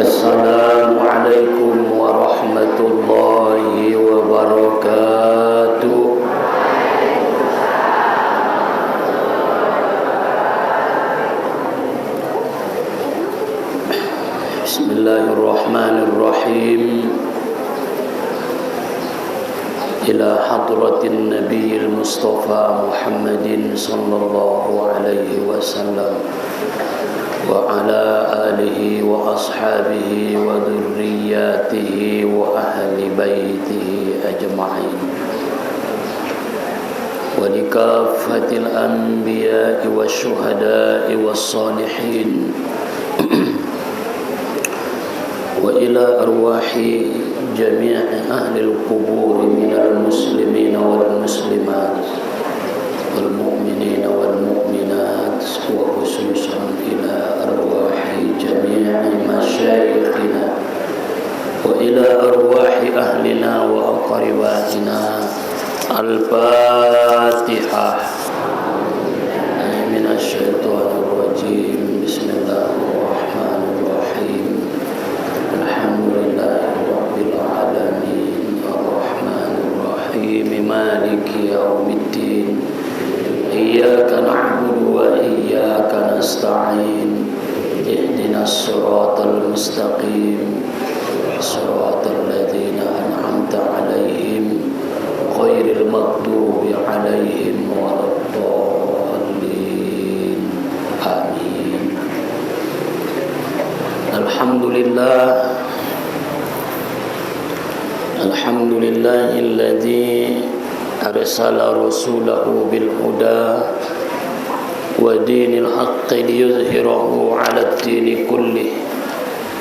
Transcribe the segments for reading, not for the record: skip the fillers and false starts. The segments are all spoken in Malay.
Assalamualaikum warahmatullahi wabarakatuh. Bismillahirrahmanirrahim. Ila hadratin Nabiyil Mustafa Muhammadin sallallahu alaihi wasallam wa ala alihi wa ashabihi wa dhurriyyatihi wa ahli baitihi ajma'in wa likaffatil anbiya'i wasyuhada'i wassalihin wa ila arwahi jami'i ahli al-qubur minal muslimina wal muslimat wal mu'minina wal mu'minat wa khususan ila arwahi jami'i masyayikhina wa ila arwahi ahlina wa aqribatina. Al-Fatihah. Amin. Asyaitanir rajim. Bismillahirrahmanirrahim. Alhamdulillahi rabbil alamin. Ar-Rahmanir Rahim. Maliki yaumiddin. Iyyaka na'budu wa iyyaka nasta'in. Ihdinas siratal mustaqim. Siratal ladzina an'amta 'alaihim ghairil maghdubi 'alaihim waladdallin. Amin. Alhamdulillah. Alhamdulillahilladzi arsala rasulahu bil huda wa dinil haqqi liyuzhirahu 'ala ad-dini kullih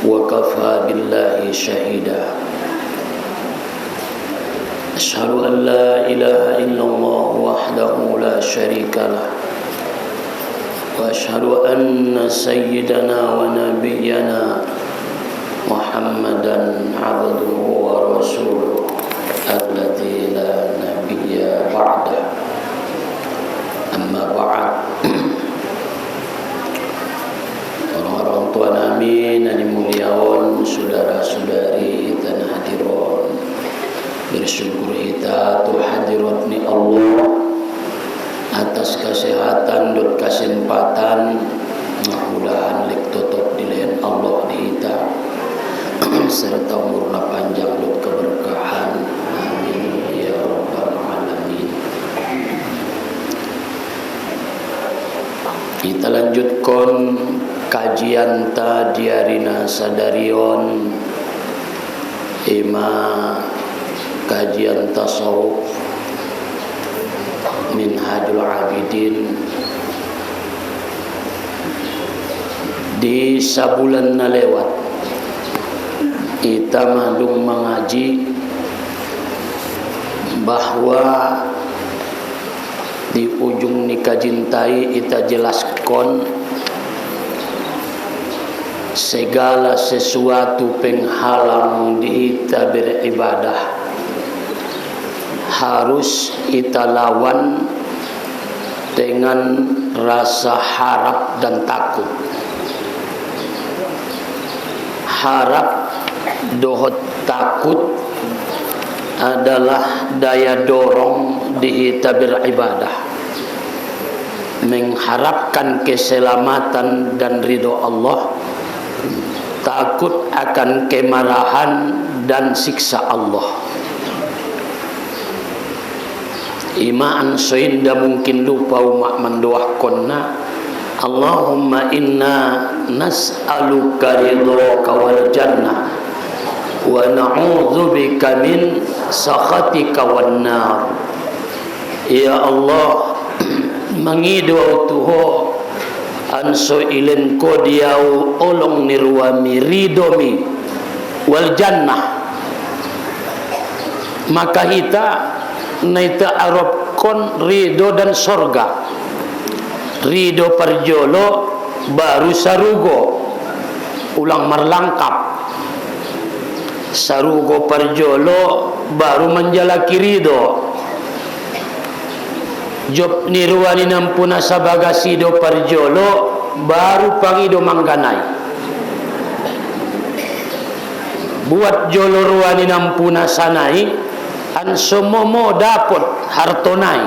wa kafa billahi shahida. Asyhadu an la ilaha illallah wahdahu la syarika lah wa asyhadu anna sayyidana wa nabiyyana Muhammadan abduhu wa rasuluh alladzi la nabiyya ba'dah. Amma ba'd. Orang-orang tua namin yang dimuliakan, saudara-saudari dan hadirin, bersyukur kita tu hadirat ni Allah atas kesehatan dan kesempatan. Mudah-mudahan lek tutup di lain Allah di kita serta umurna panjang dan keberkahan. Amin ya rabbal alamin. Kita lanjutkan kajian ta diarina sadarion ima kajian tasawuf Minhajul Abidin. Di sabulan na lewat kita mandung mengaji bahwa di ujung nikah jintai kita jelaskan segala sesuatu penghalang di kita beribadah harus kita lawan dengan rasa harap dan takut. Harap dohot takut adalah daya dorong di kita beribadah, mengharapkan keselamatan dan ridho Allah, takut akan kemarahan dan siksa Allah. Imaan soinda mungkin lupa umak mendoakanna, Allahumma inna nas'aluka ridhaka wal jannah wa na'udzubika min sakhatika wan nar. Ya Allah, mangido tuho anso ilen ko diau olong nirwami ridomi wal jannah. Maka kita naita arabkon ridho dan sorga. Ridho parjolo baru sarugo ulang marlangkap. Sarugo parjolo baru menjalaki ridho. Job nirwani nampuna sabagasido parjolo baru pangido mangganai. buat jolorwani nampuna sanai an somomo dapat hartonai.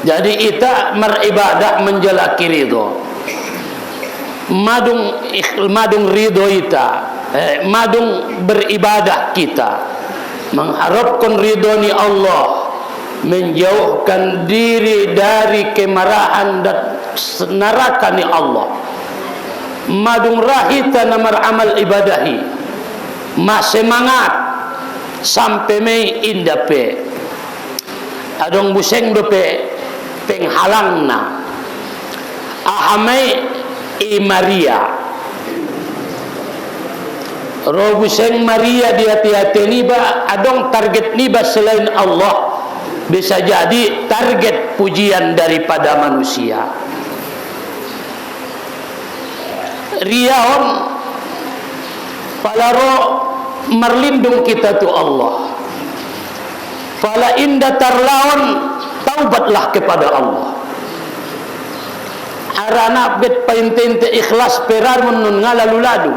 Jadi ita meribadah menjalaki ridho, madung ridho ita, madung beribadah kita mengharapkan ridho ni Allah, menjauhkan diri dari kemarahan dan neraka ni Allah. Madung rahita namar amal ibadahi, mas semangat sampai mei indape adong buseng dope penghalangna ahamai Maria ro buseng Maria di hati-hati niba adong target niba selain Allah, bisa jadi target pujian daripada manusia. Riaon palaro merlindung kita tu Allah, pala inda tarlaon taubatlah kepada Allah. Arana bet paintente ikhlas perar menun ngalaluladu.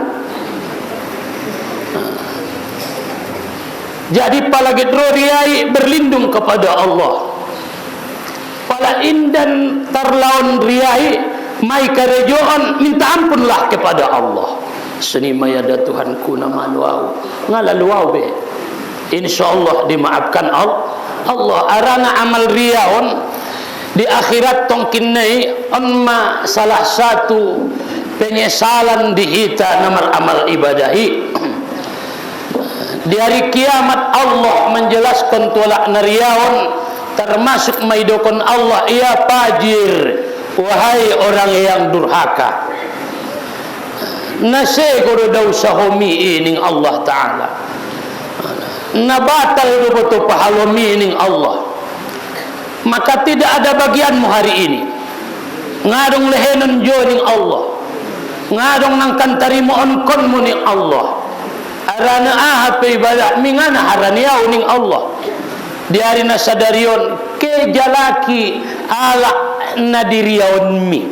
Jadi palagi riai berlindung kepada Allah, pala indan tarlaon riai mai karejoan minta ampunlah kepada Allah. Seni mayada Tuhanku nama luau ngalaluau be, insyaallah dimaafkan Allah. Arana amal riaon di akhirat tongkinai onma salah satu penyesalan dihita namar amal ibadahi. Di hari kiamat Allah menjelaskan tolak nariaon, termasuk maidokon Allah, ia fajir, wahai orang yang durhaka. Nase guru dausahomi ining Allah Ta'ala, nabatal betul pahalomi ining Allah, maka tidak ada bagianmu hari ini. Ngadong lehenon joning Allah, ngadong nangkan tarimo onkonmu ning Allah. Arana ahape ibadah mingana haraniau ning Allah. Di hari nasadarion ke jalaki ala nadiriaun mi.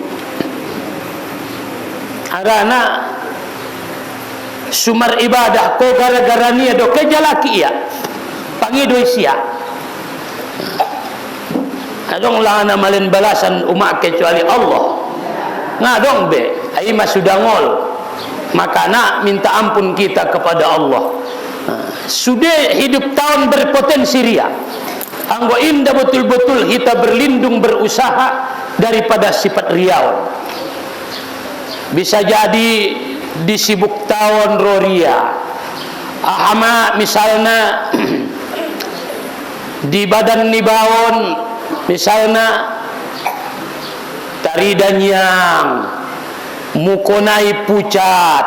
Arana sumar ibadah ko gara-gara nia do ke jalaki ia pangido sia. Adong lana malen balasan umat kecuali Allah. Ngadong be ai masudangol. Maka nak minta ampun kita kepada Allah. Sudah hidup tahun berpotensi ria. Anggo indah betul-betul kita berlindung berusaha daripada sifat riau. Bisa jadi disibuk tahun roria. Ahama misalnya di badan nibawon misalnya taridan yang mukonai pucat,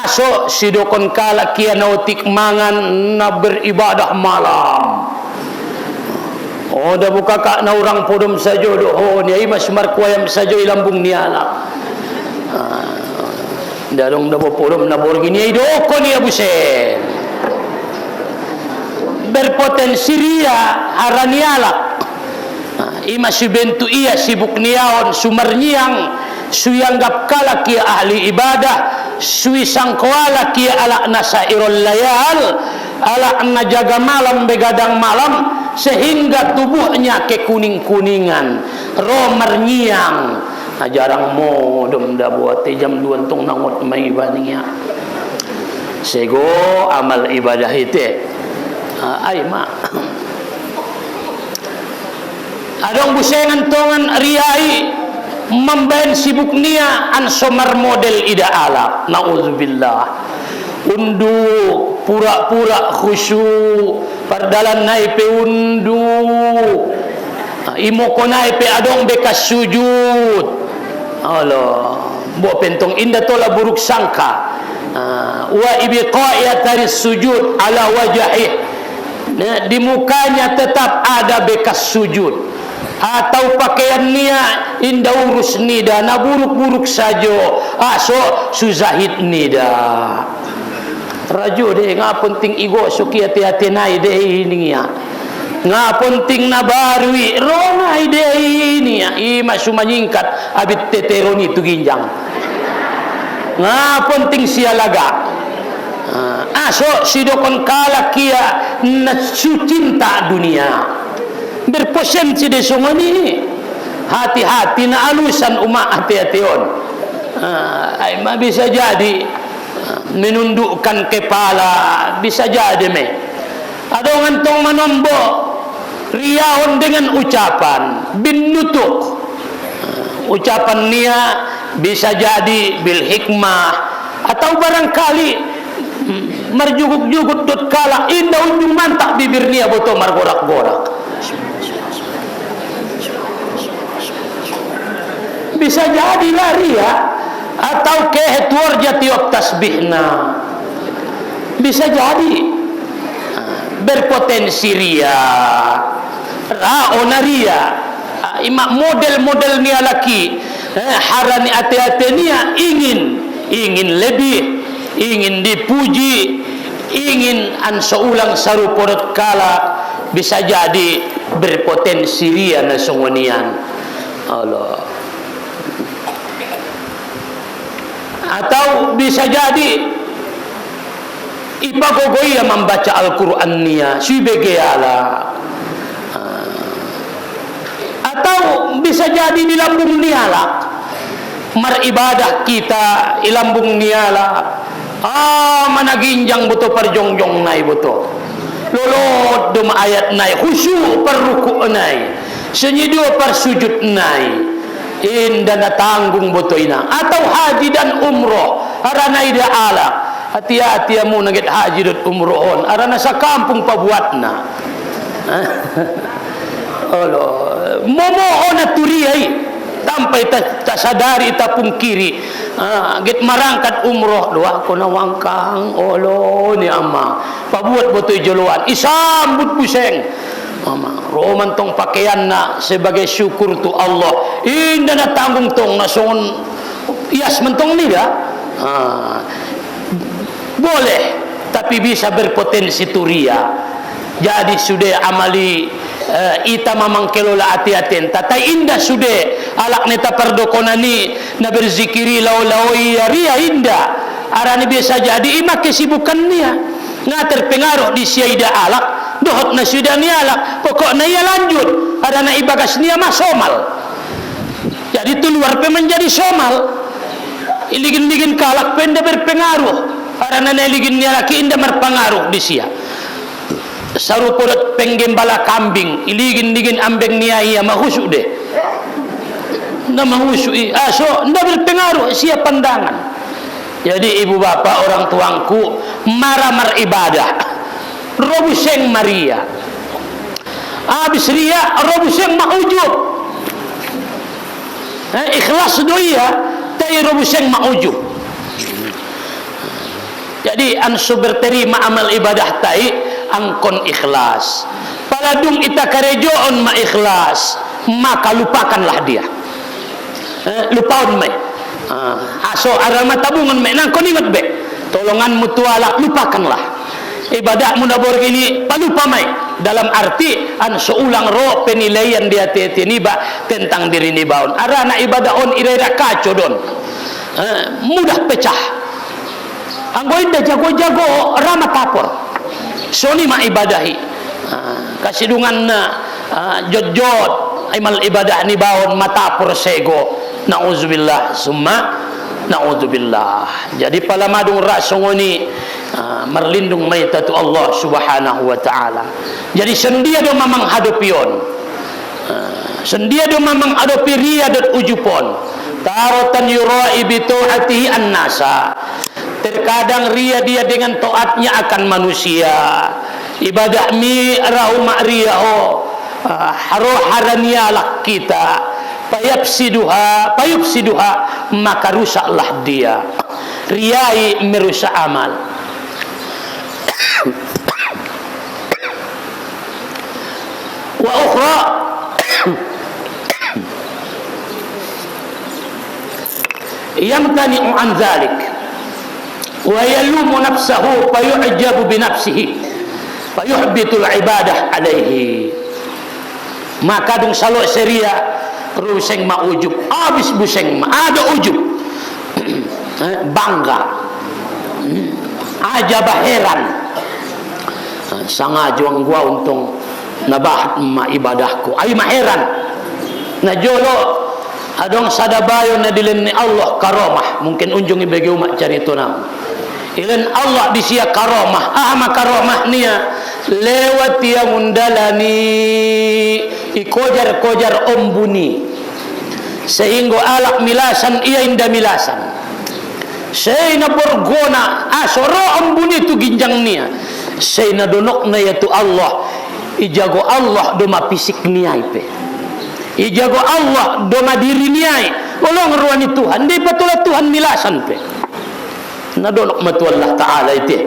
aso sidokon kala kia nautik mangan na beribadah malam. Oh dah buka kak na orang podom sajo do ho ni ai mas markuayam sajo ilambung niala. Darong dah podom na borgini ai do ko ni abuse. Berpotensi ria araniala. Ima sibentu ia sibuk niaon sumarnyiang suyanggap kala kia ahli ibadah, sui sangkoala kia ala nasairul layal, ala najaga malam begadang malam, sehingga tubuhnya kekuning-kuningan, romer nyiang. Nah, jarang modom dah buat jam 2 tong nangot mai baninya. Sego amal ibadah itu. Ai mak. Adong busengan tongan riai memben sibuk nia an somar model ida ala, nauzubillah. Undu pura-pura khusyuk pardalan naipe undu imoko naipe adong bekas sujud. Allah bo pentong indah tola buruk sangka wa ibiqa'i taris sujud ala wajhih, di mukanya tetap ada bekas sujud. Atau pakaian nia indah urus nida na buruk-buruk sajo aso suzahid nida rajo deh ngap penting igo suki hati-hati nai deh ini ya ngap penting na barui ronai deh ini ya ima suma nyingkat abit teteroni tu ginjang penting sia laga. So sidokon kala kia na cinta dunia berpotensi de songoni hati-hati na alusan umat hati-hation. Ay bisa jadi menundukkan kepala, bisa jadi ada ngantong manombo riaon dengan ucapan bin nutuk. Ucapan nia bisa jadi bil hikmah atau barangkali marjugut-jugut dot kala indah ujung mantak bibir nia boto margorak-gorak. Bisa jadi lari ya, atau kehetuar jatiok tasbihna. Bisa jadi berpotensi ria, raona ria. Ima model-model nia laki harani ate-ate nia ingin lebih, ingin dipuji, ingin ansaulang saruporot kala. Bisa jadi berpotensi ria na sungonian. Allah. Atau bisa jadi ipagogoy membaca Al-Quran niya sibegeyala. Atau bisa jadi di lambung niala maribadah kita ilambung niala managinjang buto perjongjong nai buto lolot dum ayat nai khusyuk perruku nai senyido persujud nai indah na tanggung buto ina atau haji dan umroh arana ida ala hati-hati amu nagit haji dan umrohon arana sa kampung pabuatna Allah momohon na turiyay tampay ta sadari ta pungkiri git marangkat umroh doa ko na wangkang olo ni ama pabuat butoy juluan isambut puseng mama roman tong pakaian na sebagai syukur tu Allah indah na tanggung tong nason ias mentong nila boleh tapi bisa berpotensi turia jadi sudah amali ita mamang kelola hati-hatin tatai indah sudah alak neta perdokonani na berzikiri lau-lau ria indah arani biasa jadi ima kesibukan niya nga terpengaruh di siaida alak dohot na sudah ni alak pokok na ia lanjut ada na ibagas niya masomal jadi tu luar pe menjadi somal iligin-ligin kalak penda berpengaruh ada na iligin niya laki indah berpengaruh di sia sarupurut penggembala kambing iligin-ligin ambeng niya iya mahusuk deh na mahusuk so nda berpengaruh sia pandangan. Jadi ibu bapak orang tuangku maramar ibadah robuseng Maria habis ria robuseng maujub ikhlas doia tay robuseng maujub jadi ansu berterima amal ibadah tay angkon ikhlas paladung ita karejoon ma ikhlas maka lupakanlah dia lupaon mai aso arama tabungan menang kon ingat be tolongan mutuala lupakanlah ibadah munabor gini palupa mai dalam arti an seulang ro penilaian dia niba tentang diri nibaon arana ibadah on irera kaco don mudah pecah anggo indah jago-jago rama tapor soni ma ibadahi kasidungan jod-jod imal ibadah nibaon matapor sego na'udzubillah summa na'udzubillah. Jadi pala madung rasongoni merlindung maitatu Allah subhanahu wa ta'ala. Jadi sendia do mamang hadopion sendia do mamang hadopi ria dot ujupon tarotan yurai bitu'atihi an-nasa terkadang ria dia dengan taatnya akan manusia ibadah mi rahuma ria haro haranialak kita payufsiduha maka rusaklah dia riai merusak amal wa ukhra yamtani'u an dhalik wa yalumu nafsahu fayu'jabu bi nafsihi fayuhbitul ibadah alaihi maka dung salok seria ruseng ma ujub habis buseng ma ada ujub bangga, aja heran. Sangat juang gua untung nabahat ma ibadahku. Ay maheran na jolo adong sadabayo na dilin ni Allah karomah. Mungkin unjung ibagi umat carito na ilan Allah di siya karomah. Karomah niya lewat yang undalani ikojar-kojar ombuni sehingga alak milasan iya inda milasan say na borgona asoro ombuni tu ginjang niya say na donok na yaitu Allah ijago Allah doma fisik niya ipe ijago Allah doma diri niya walang ruani Tuhan di patulah Tuhan milasan pe na donok matu Allah Ta'ala ite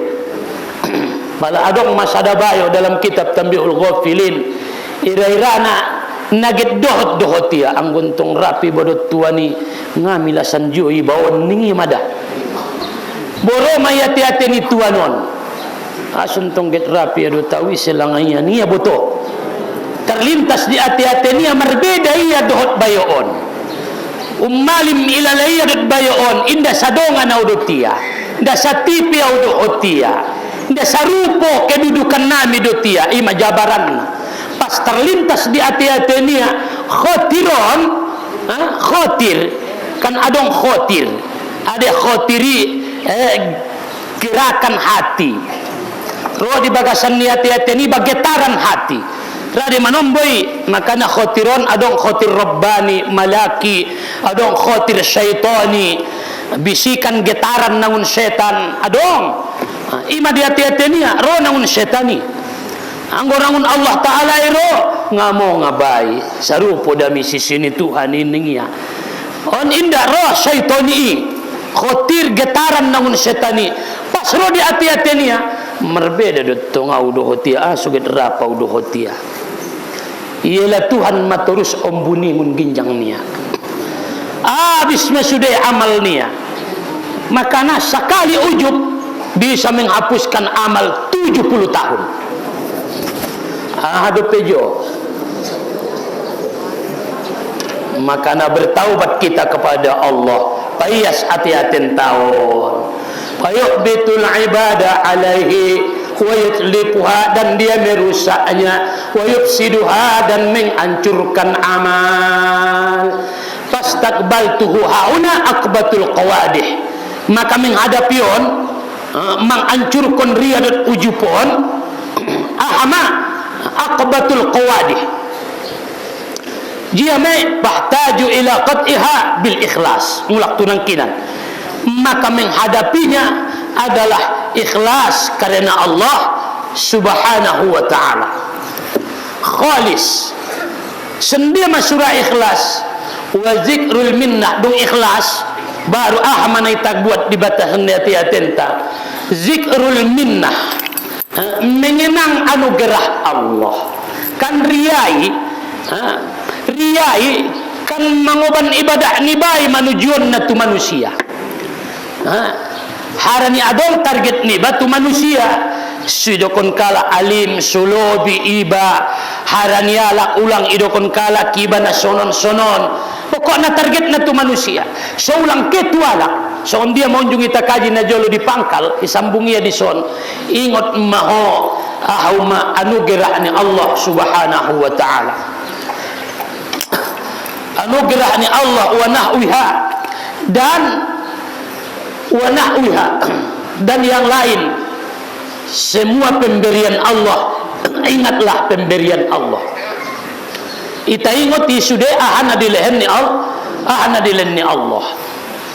pala adong masadabayo dalam kitab Tambihul Ghafilin ira-irana nagit dohot dia ang guntong rapi bodot tuani ngamilasan jui bawon ningi mada boro mayati-ati ni tuanon asuntong get rapi adu tawi selanganya niya boto terlintas di ati-ati niya marbeda iya dohot bayoon ummalim ilalaya dot bayoon inda sadongan audotia inda satipi audotia inda sarupo kedudukan nami dotia ima jabaran pas terlintas di ati-ati niya khotiron khotir kan adong khotir ada khotiri gerakan hati roh di bagasan ni ati-ati ni bagetaran hati radi manomboy makana khotiron adong khotir rabbani malaki adong khotir syaitani bisikan getaran nangun setan adong ima di ati-ati niya roh nangun setani anggo nangun Allah Ta'ala iro ngamo ngabai sarupo dami sisini Tuhan ini ya on inda roh syaitani khotir getaran nangun setani pas roh di ati-ati niya merbeda dotong audohotia suget rapa audohotia ialah Tuhan maturus ombuni mun ginjang niya abis mesudai amal niya makana sekali ujub bisa menghapuskan amal 70 tahun hadap pejo makana bertaubat kita kepada Allah payas hati-hati tahun fayuhbitul ibadah alaihi wa yutlipuha dan dia merusaknya wa yufsiduha dan menghancurkan amal fastaqbaltuhu hauna akbatul qawadih maka menghadapion menghancurkan riadat ujupon ahama akbatul qawadih jia mai bahtaju ila qat'iha bil ikhlas mulak tunangkinan maka menghadapinya adalah ikhlas karena Allah subhanahu wa ta'ala khalis sendia masyurah ikhlas wa zikrul minnah dung ikhlas baru manai tak buat di batasan hati-hatenta zikrul minnah mengenang anugerah Allah kan riai kan mangoban ibadah nibai manujuan na tu manusia harani adol target ni batu manusia sidokon kala alim sulobi iba harani ala ulang idokon kala kibana sonon pokoknya target na tu manusia so ulang ketuala so dia monjung ita kaji na jolo di pangkal isambungi ya di son ingot maho ahuma anugerah ni Allah subhanahu wa ta'ala anugerah ni Allah wa nahwiha dan yang lain semua pemberian Allah ingatlah pemberian Allah ita ingot isude ahana dilehen ni Allah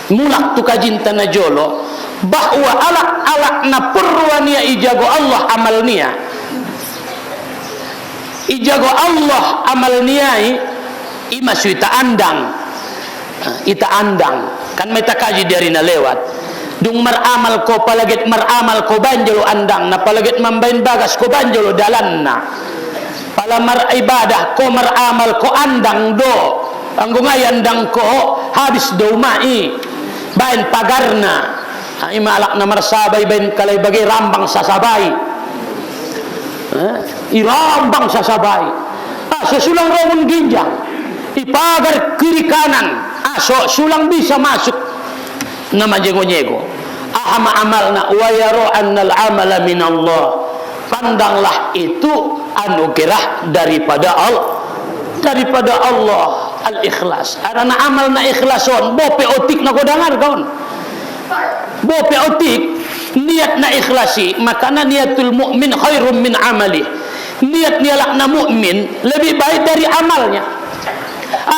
mulak tu kajinta na jolo bahwa alak na purwania ijago Allah amal niya ijago Allah amal niya imasu ita andang kan may takaji dari na lewat dung maramal ko palagit maramal ko banjolo andang na palagit mambain bagas ko banjolo dalan na pala ibadah ko maramal ko andang do anggo ngayandang ko habis do mai bain pagarna ay malak na marsabay bain kalay bagay rambang sasabay irambang sasabay susulang rawon ginjang ipagar kiri kanan so sulang bisa masuk na majego-nyego. Ahama amalna wa yara annal amala min Allah. Pandanglah itu anugerah daripada Allah. Al-ikhlas. Arana amal na ikhlason, bope otik na kodangar kaon. Bope otik niat na ikhlasi, makana niatul mukmin khairum min amali. Niat nialak na mukmin lebih baik dari amalnya.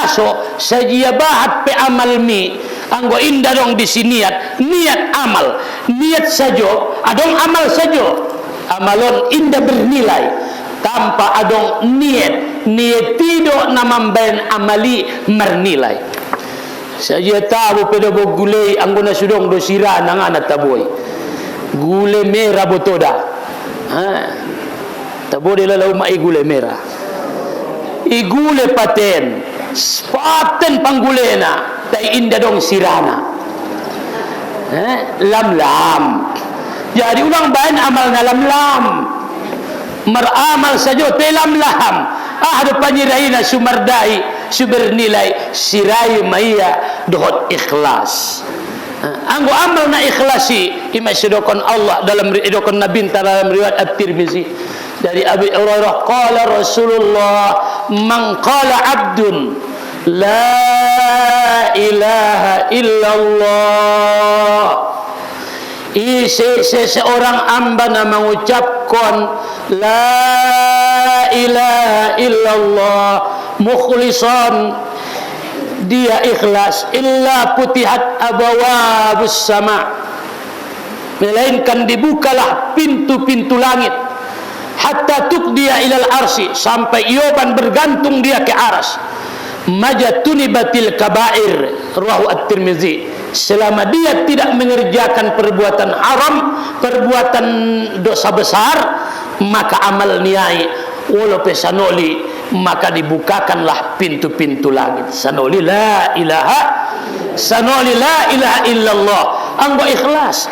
Aso sajia bahat pe amal mi anggo indah dong di sini niat amal, niat sajo adong amal sajo, amalon indah bernilai tanpa adong niat tido namambayan amali mernilai. Saja tahu pada bo gulai anggo na sudong do sira nangana taboy gule merah botoda taboy lalau mai gule merah igule paten panggulena tay indah dong sirana lam jadi ulang bahan amal na lam meramal saja tay lam ada panyiraina sumardai subernilai sirai maya dohot ikhlas anggo amal na ikhlasi ima sedokon Allah dalam sedokon Nabi dalam riwayat At-Tirmizi dari Abi Hurairah qala Rasulullah man qala abdun la ilaha illallah seseorang hamba na mengucapkan la ilaha illallah mukhlisan dia ikhlas illa putihat abawabus sama melainkan dibukalah pintu-pintu langit hatta tukdiya ilal arsi sampai ioban bergantung dia ke aras majatuni batil kabair rawahu At-Tirmizi selama dia tidak mengerjakan perbuatan haram perbuatan dosa besar maka amal niai walau pesanoli maka dibukakanlah pintu-pintu langit sanoli la ilaha illallah anggo ikhlas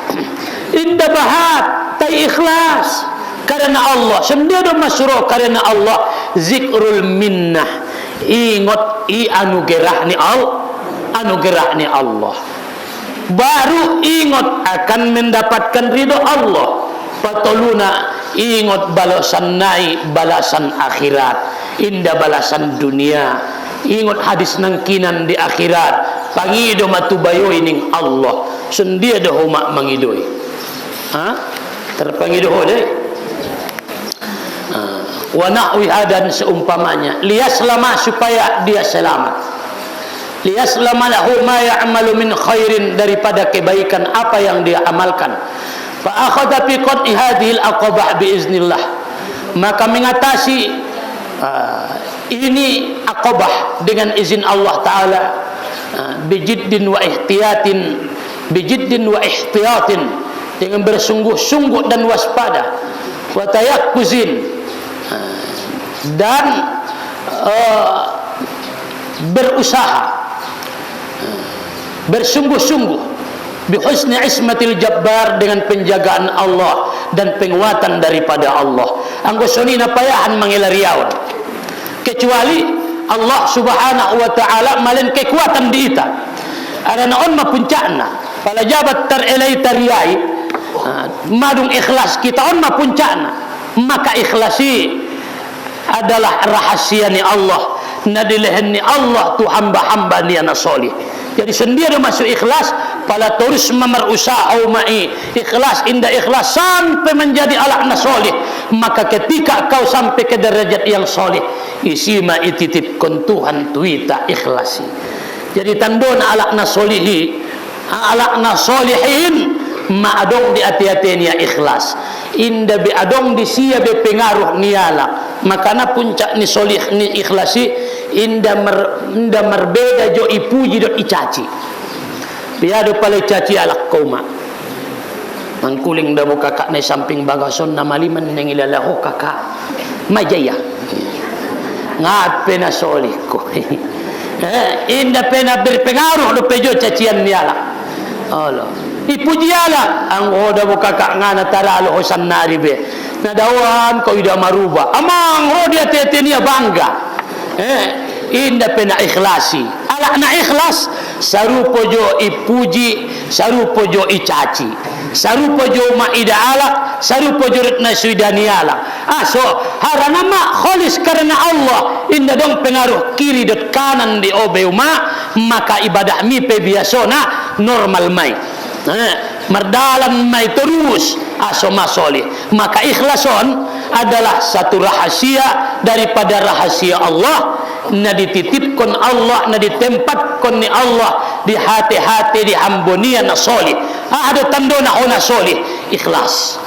indah bahat tay ikhlas karena Allah sendiri masyruh karena Allah zikrul minnah ingot anugerahni Allah baru ingot akan mendapatkan ridho Allah patoluna ingot balasan naik balasan akhirat indah balasan dunia ingot hadis nangkinan di akhirat pangido matubayo ining Allah sendiri dah umak mangidoi terpangido deh wa nahwi hadan seumpamanya liyaslama supaya dia selamat liyaslama lahu ma ya'malu min khairin daripada kebaikan apa yang dia amalkan fa akhadha fi qad'i hadhil aqabah biiznillah maka mengatasi ini aqabah dengan izin Allah taala bijiddin wa ihtiyatin dengan bersungguh-sungguh dan waspada wa tayakkuzin dan berusaha bersungguh-sungguh bihusni ismatil jabbar dengan penjagaan Allah dan penguatan daripada Allah anggo soni napayahan mangilariawan kecuali Allah subhanahu wa ta'ala malen kekuatan diita ada naon mapuncana pala jabat terelai tariai madung ikhlas kita on mapuncana maka ikhlasi adalah rahasia ni Allah nadilehni Allah tu hamba-hamba ni ana solih jadi sendiri masuk ikhlas pala terus memerusaha mai ikhlas indah ikhlas sampai menjadi anak solih maka ketika kau sampai ke derajat yang solih isi ma ititip kon Tuhan tuita ikhlasi jadi tandona alakna solihi alakna solihin ma adong di hati-hatinya ikhlas inda bi adong di sia be pengaruh niala makana puncak ni solih ni ikhlasi inda merbeda jo ipuji do icaci biado pale caci alak koma mangkuling da kakak na samping bagason na maliman nang ilalaho kakak majaya ngape na solih ko inda pena berpengaruh do pejo cacian niala Allah ipujiala ang oda mo kakak nga nataralo ko san naribe nadawan ko ida maruba amang oda tete niya bangga inda pena ikhlasi ala na ikhlas sarupo jo ipuji, sarupo jo icaci, sarupo jo maida alak, sarupo jo retna suidaniala. So harana ma kholis karena Allah, inda dong pengaruh kiri dot kanan di obeuma, maka ibadah mi pe biasona normal mai. Merdalam mai terus aso masolih, maka ikhlason adalah satu rahasia daripada rahasia Allah, na dititipkan Allah, na ditempatkan ni Allah di hati-hati di hambonia na solih. Ada tanda na ona solih, ikhlas.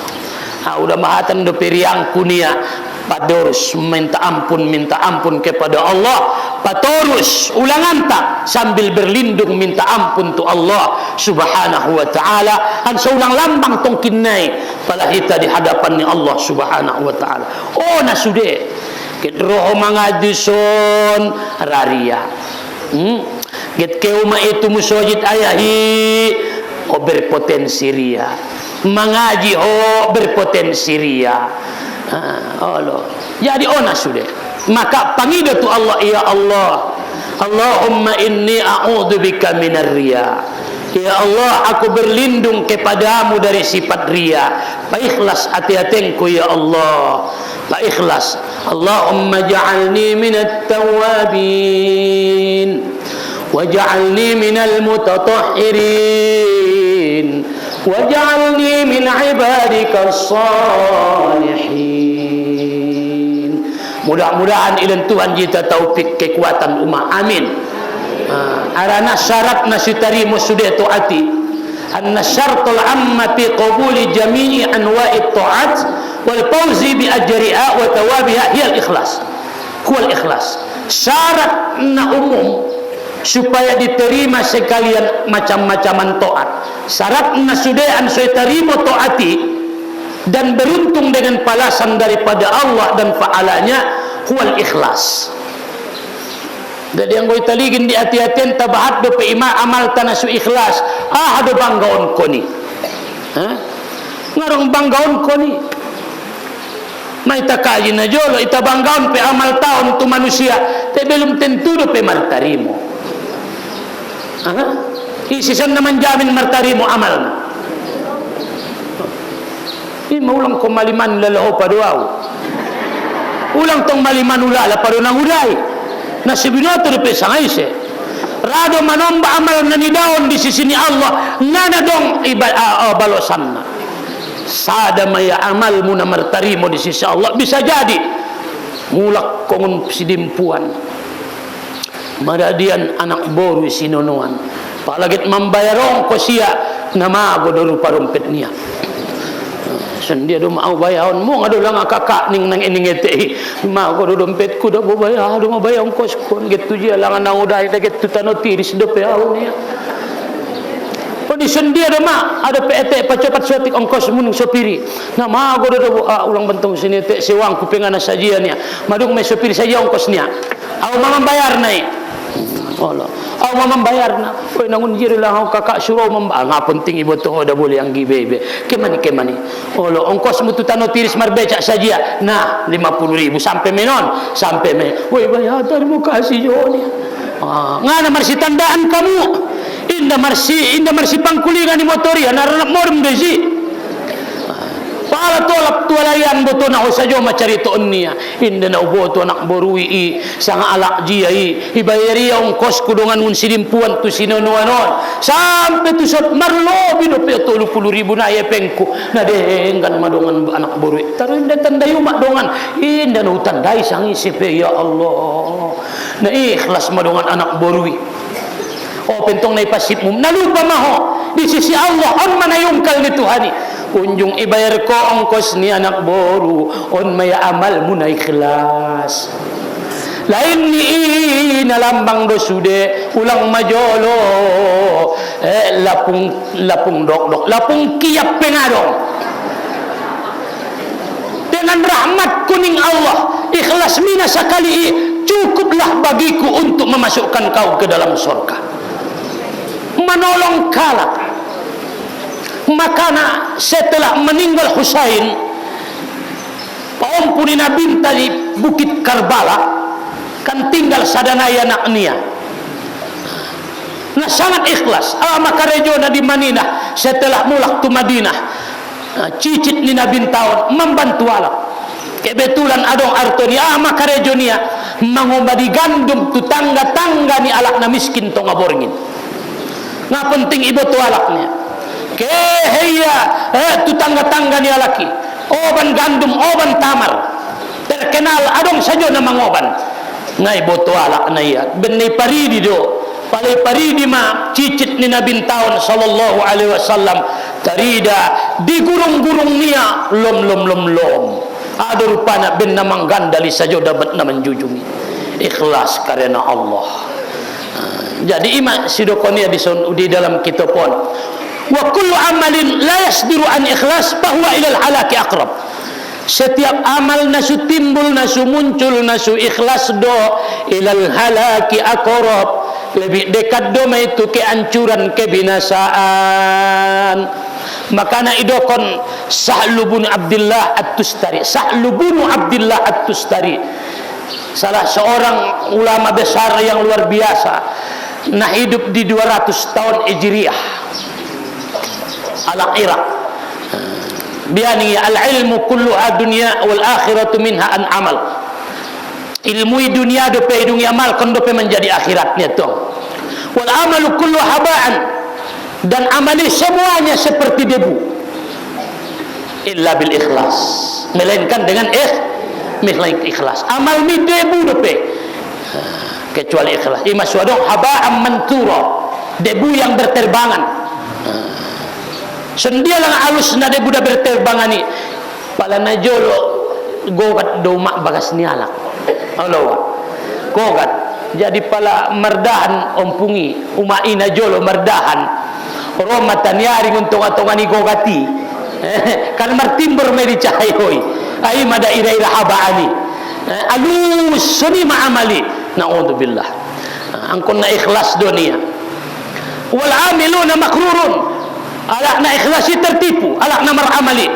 Udah mahatan do periang kunia padorus minta ampun kepada Allah, patorus ulangan tak sambil berlindung minta ampun tu Allah subhanahu wa ta'ala. An saulang lambang tong kinai pala kita di hadapan ni Allah subhanahu wa ta'ala. Na sude ket roho mangaduson raria, get keuma itu musojit ayahi berpotensi ria, mengaji berpotensi ria. Allah. Jadi ona sudah. Maka panggil tu Allah, ya Allah, Allahumma inni a'udzubika minar riya. Ya Allah, aku berlindung kepadamu dari sifat riya. Pa ikhlas hati-hatiku ya Allah. Pa ikhlas. Allahumma ja'alni minat tawabin waj'alni minal mutatahhirin waj'alni min ibadikas salihin. Mudah-mudahan ilan Tuhan kita taufik kekuatan umat. Amin. Arana syarat nasitarimo sudah taati. Anna syartul amma fi qabuli jami'i anwa'i ta'at wal fawzi bi ajriha wa thawabiha hiya al-ikhlas. Huwa al-ikhlas. Syarat na umum supaya diterima sekalian macam-macaman taat. Syarat na sudean saya terima taati dan beruntung dengan balasan daripada Allah dan fa'alanya huwal ikhlas. Jadi yang gue taligin di hati-hatian tabahat do pe ima amal tanasu ikhlas. Hado banggaon ko ni. Ngarong banggaon ko ni. May takaji na jolo ita banggaon pe amal taon tu manusia, te belum tentu do pe martarimo. Isisan naman jamin martarimo amal na. Maulang ko maliman lalaho paduaw. Ulang tong maliman ulala padu nang uday. Na sibinato de pesangay se. Rado manomba amal na nidaon di sisi ni Allah, nana dong balosan na. Sada maya amal mo na martarimo di sisi Allah, bisa jadi mulak kongon sidimpuan. Madadian anak boru sinonoan. Palagit mambayarong ko siya na mago do rupa-rumpet niya. Sendia do mau bayaon mo ngado lang kakak ning nang iningete mago do dompet ku do bayar do mabayong kos kon gitu dia lang nang uday daget tutano tiris do peaw niya. Padi sendia do ma ada PET pacepat sotik ongkos mun sopiri. Na mago do ulang bentong sinete sewang kupengana sajian niya. Madung may sopiri saja ongkos niya. Aw mamang bayar nai. Allah. Aw mamang bayar na. Oy nangun jiro lang ako kakak suruh mamba. Nga penting ibu to da boleh yang gibebe. Kemani. Allah ongkos mo tutano tiris marbeca saja. Nah 50.000 sampai menon. Sampai me. Oy bayar mo kasih joni. Nga na marsi tandaan kamu. Inda marsi pangkulingan ni motori naranak morum desi. Pala tolak tualayan boto na usajo macaritoon niya. Inda na uboto anak borui sanga alak jiyai ibayari ang kos kudungan un sidimpuan tu sinonoanon sampai tu sot marlobi do pe 30.000 na yepengku na dehenggan madongan anak borui taro inda tandayo madongan inda no tandai sangi sipe ya Allah na ikhlas madongan anak borui. Pentong na ipasip mo nalupa maho di sisi Allah on manayungkal ni Tuhani. Kunjung ibayar ko ongkos ni anak boru on maya amal mo na ikhlas. Lain ni inalambang do sude ulang majolo lapung dok lapung kiyap pengadong. Dengan rahmat kuning Allah ikhlas mina sekali cukuplah bagiku untuk memasukkan kau ke dalam surga. Menolong kalak. Makana setelah meninggal Husain, paumpuni Nabi di Bukit Karbala kan tinggal sadanaya anak niya. na sangat ikhlas. Makarejo na di Manila setelah mulak tu Madinah, cicit ni na bintaon membantu alak. Kebetulan adong arto ni makarejo niya mangubadi gandum tu tangga-tangga ni alak na miskin to ngaborngin. Nga penting ibu tu alak niya. Keheya tu tangga-tangga ni alaki. Oban gandum, oban tamar. Terkenal adong saja na mangoban. Nga ibu tu alak na iya. Benay paridi do. Palay paridi ma cicit ni Nabi taon sallallahu alaihi wasallam tarida di gurung-gurung niya lom. Ada rupanya ben namang gandali saja dapat na menjujungi. Ikhlas karena Allah. Jadi ima sidokonia di dalam kitabon. Wa kullu amalin la yasdiru an ikhlas bahwa ilal halaki aqrab. Setiap amal nasu timbul, nasu muncul, nasu ikhlas do ilal halaki aqrab. Lebih dekat doma itu kehancuran, kebinasaan. Makana idokon Sahlu bin Abdullah At-Tustari. Sahlu bin Abdullah At-Tustari, salah seorang ulama besar yang luar biasa, nah hidup di 200 tahun Hijriah ala Iraq. Biani al-ilmu kulluha dunya wal akhiratu minha an amal. Ilmu dunia dope hidungi amal kon dope menjadi akhiratnya tu. Wal amalu kullu habaan, dan amali semuanya seperti debu. Illa bil ikhlas, melainkan dengan ikhlas. Amal mi debu dope kecuali ikhlas. Ima suadong habaan mantura, debu yang berterbangan. Sendialang alus na debu dah berterbangan ni. Pala na jolo gogat doma bagas ni alak. Allah kogat jadi pala merdahan ompungi umaina jolo merdahan romatan yari untung-untungan ni gogati kan martimbur meri cahayoy ay mada ira-ira habaani alus suni ma'amali na'udzubillah. Angkon na ikhlas dunia wal amiluna makrurun, alak na ikhlasi tertipu, alak na maramali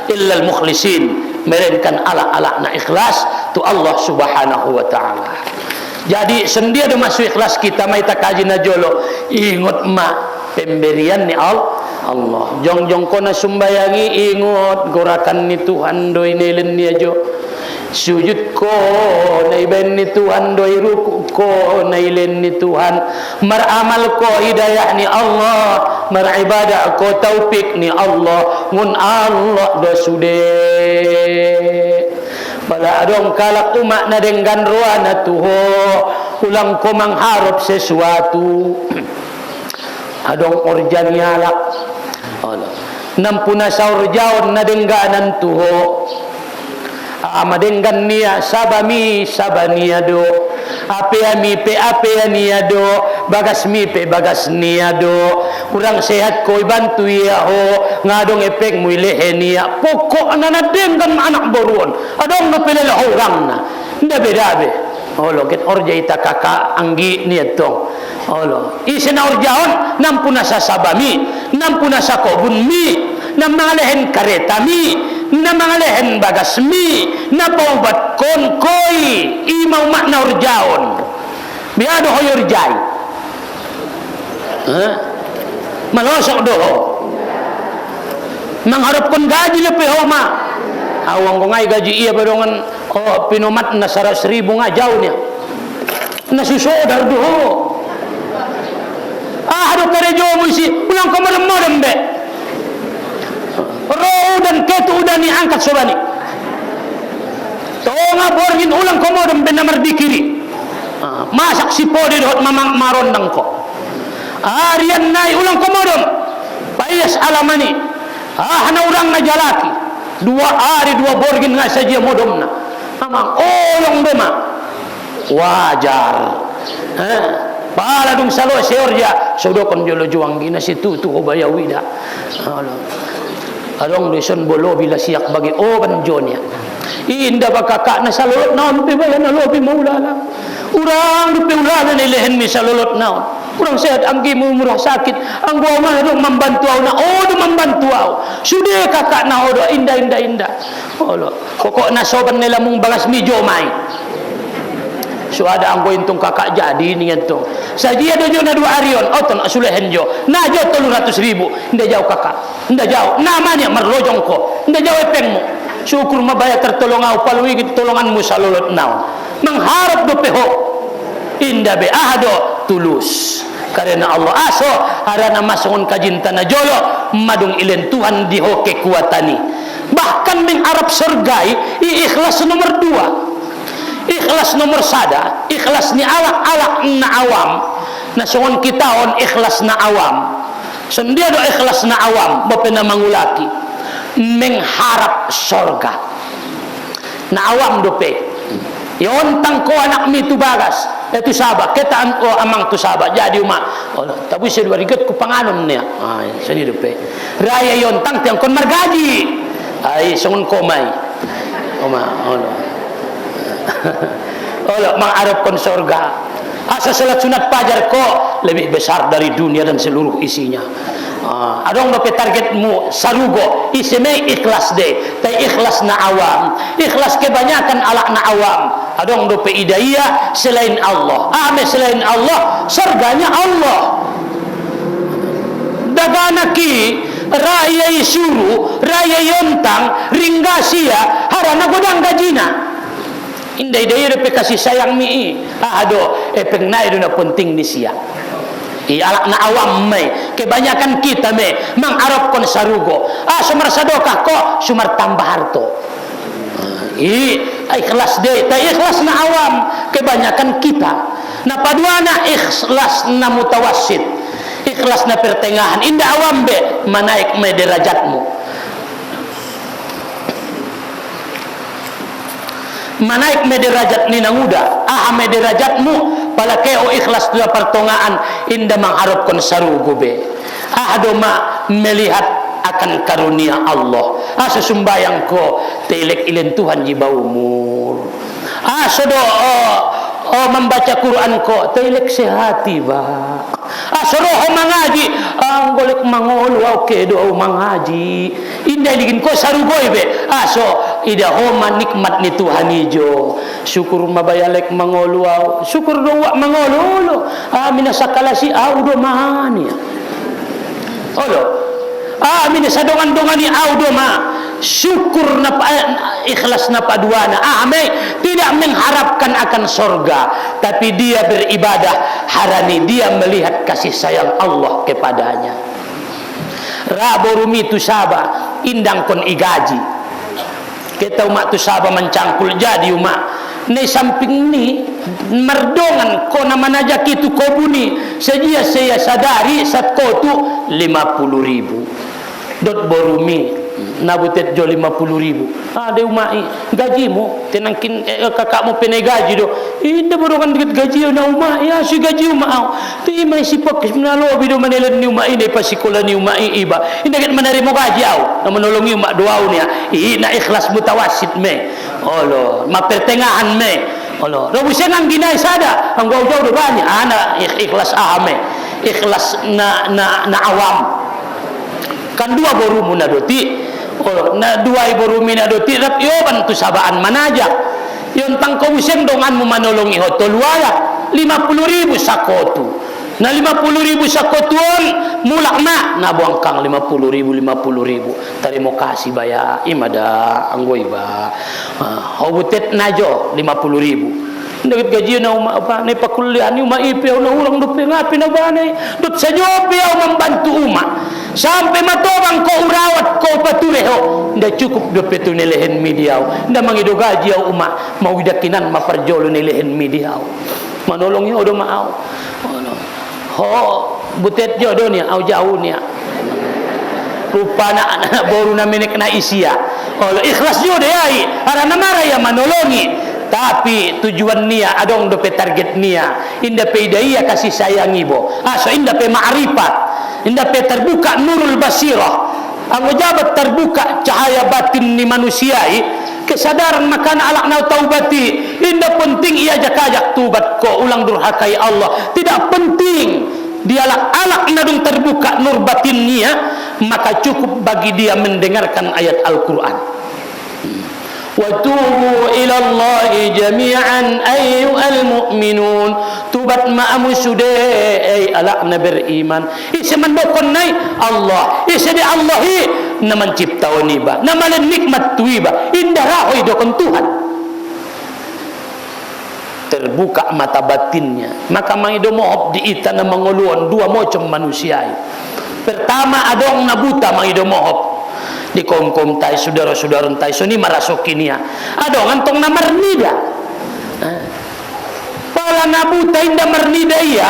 illal mukhlisin, melainkan alak na ikhlas tu Allah subhanahu wa ta'ala. Jadi sendia do masuk ikhlas kita mai takaji na jolo ingot ma pemberian ni Allah. Jong ko na sumbayangi ingot gorakan ni Tuhan doi nelen ni ajo. Sujud ko na iben ni Tuhan doi ruku ko na ilen ni Tuhan. Maramal ko hidayah ni Allah, maribadah ko taufik ni Allah. Ngun Allah do sude. Bala adong kalak umak na denggan ruana tuho ulang ko mangharap sesuatu adong orjan yalak nampuna saur jaon na dengganan tuho madenggan niya sabami sabania do ape niya do bagas niya do kurang sehat ko bantu ya ho ngadong epek mu lehe niya pokok na nadenggan anak boruon adong no pelele orang na ndabe olo ket orja ita kakak anggi niya to olo isena orjaon nampuna sa sabami nampuna sa kobun mi na mangalehen kareta mi na mangalehen bagas mi na paubat konkoi imau makna orjaon biado hoyor jai malosok doho mengharapkan gaji lebih homa awang ko ngay gaji iya badongan pinomat na 100,000 nga jauhnya nasusodar doho hado karejo mo si ulang komadam be roh dan ketu udah ni angkat sobani tonga borgin ulang komodam be namar dikiri masak si podi dot mamang marondang ko harian nai ulang komodom payas alamani hana urang na jalaki 2 hari 2 borgin nga saja modom na amang olong bema wajar pala dung salo seorja sodokon jolo juang gina situ tu obayawida along deson bolo bila siak bagi oban jonya inda bakaka na salolot naon pe bayan na lobi maulala urang dupe ulala ni lehen mi salolot naon urang sehat anggi murah sakit ang gua mah do membantu au na do membantu au sude kakak na do inda Allah pokok na soban nila mung bagas mi jomai so ada anggo intung kakak jadi ni entong saji ada jo na 2 arion oton asulehan jo na jo 300.000 nda jauh kakak nda jauh namanya merlojong ko nda jauh epengmu syukur mabaya tertolong au palui tolonganmu salolot naon mengharap do peho inda be ahado tulus karena Allah aso harana masungun kajintana jolo madung ilen Tuhan diho kekuatani bahkan mengharap surgai ikhlas nomor 2 ikhlas nomor 1 ikhlas ni alak na awam na songon kita on ikhlas na awam sendia do ikhlas na awam bapena mangulaki mengharap surga na awam dope yon tangko anak mi tu bagas itu sahabat kita amang tu sahabat jadi umat tapi saya dua riget ku panganon niya sini dope raya yon tang tiang kon margaji ay songon komay Allah mengharapkan surga asa salat sunat fajar ko lebih besar dari dunia dan seluruh isinya adong dapat targetmu sarugo isime ikhlas deh tapi ikhlas na awam ikhlas kebanyakan alak na awam adong dapat hidayah selain Allah selain Allah surganya Allah daganaki raya isuru raya yontang ringgasia harana godang gajina inday dayo pe kasih sayang mi epeng na itu na penting ni siya alak na awam may kebanyakan kita may mangarap kon sarugo sumar sadoka ko sumar tambah harto ikhlas de ta ikhlas na awam kebanyakan kita na paduana ikhlas na mutawassit ikhlas na pertengahan inda awam be manaik may derajatmu manaik mederajat ni nanguda mederajatmu palakeo ikhlas dua pertongaan inda mengharapkan sarugo be adoma melihat akan karunia Allah sesumbayang ko telek ilen Tuhan jibau umur sodo membaca Quran ko telek sehati ba soroho mangaji golek mangolu kedo mangaji indah ligin ko sarugoy be so ida homa nikmat ni Tuhan ijo syukur mabayalek mangolu syukur doa mangolu mina sakalasi do mahani mina sadongan-dongan ni do ma syukur na ikhlas na paduana tidak mengharapkan akan surga tapi dia beribadah harani dia melihat kasih sayang Allah kepadanya raborumi tu saba indang kon igaji kita umat tu saba mencangkul jadi umat ni samping ni merdongan ko na manajak itu kobuni sejia saya sadari satko tu 50.000 dot borumi nabutet jo 50.000 de umai gaji mo tenangkin kakakmu penai gaji do inda borongan dikit gaji na umai si gaji umau ti mai sipak nalo bido manelan ni umai dai pasikola ni umai iba inda ket manarimo gaji na menolongi umak doau ni na ikhlas mutawassit me ma pertengahan me robusen ang ginay sada ang jauh do bani ana ikhlas ikhlas na awam kan dua boru munadoti na dua boru minadoti rap yoban tu sabaan manajak yon tangko useng dongan mu manolongi hotol wala 50.000 sakotu na 50.000 sakotuon mulak na buang kang 50.000 terima kasih baya imada anggoy ba hobutet najo 50.000 Nagit gaji na apa na pakulian ni maipiaw na ulang do pingapi na banay dot sa jopiaw membantu sampai matobang ko urawat ko patureho nda cukup do petu nilehen midiaw nda mangido gaji mawidakinan maparjolo nilehen midiaw manolong yo do maaw butet jo do niya aw jauh niya rupa na boru na minik na isya ikhlas jo de ai ara namara ya manolongi tapi tujuan nia adong dope target nia inda pe hidayah kasih sayang ibo so inda pe ma'rifat inda pe terbuka nurul basirah ang jabat terbuka cahaya batin ni manusiai kesadaran makan alak nau taubati inda penting ia jakajak tubat ko ulang durhakai Allah tidak penting dia alak nadung terbuka nur batin nia maka cukup bagi dia mendengarkan ayat Al-Quran wa tubu ila Allahi jami'an ayyuhal mu'minun. Tubat ma'amu sudah ay alak na beriman. Isa mandokon nay Allah. Isa di Allahi na menciptakan iba. Na malan nikmat tu iba. Indah rahoy dokon Tuhan. Terbuka mata batinnya. Maka mangidomohop di ita na manguluan dua macam manusia. Pertama adong nabuta mangidomohop. Di kom-kom tay saudara-saudara tay so ni marasokin niya. Adong antong na marnida. Pala nabuta inda marnida iya,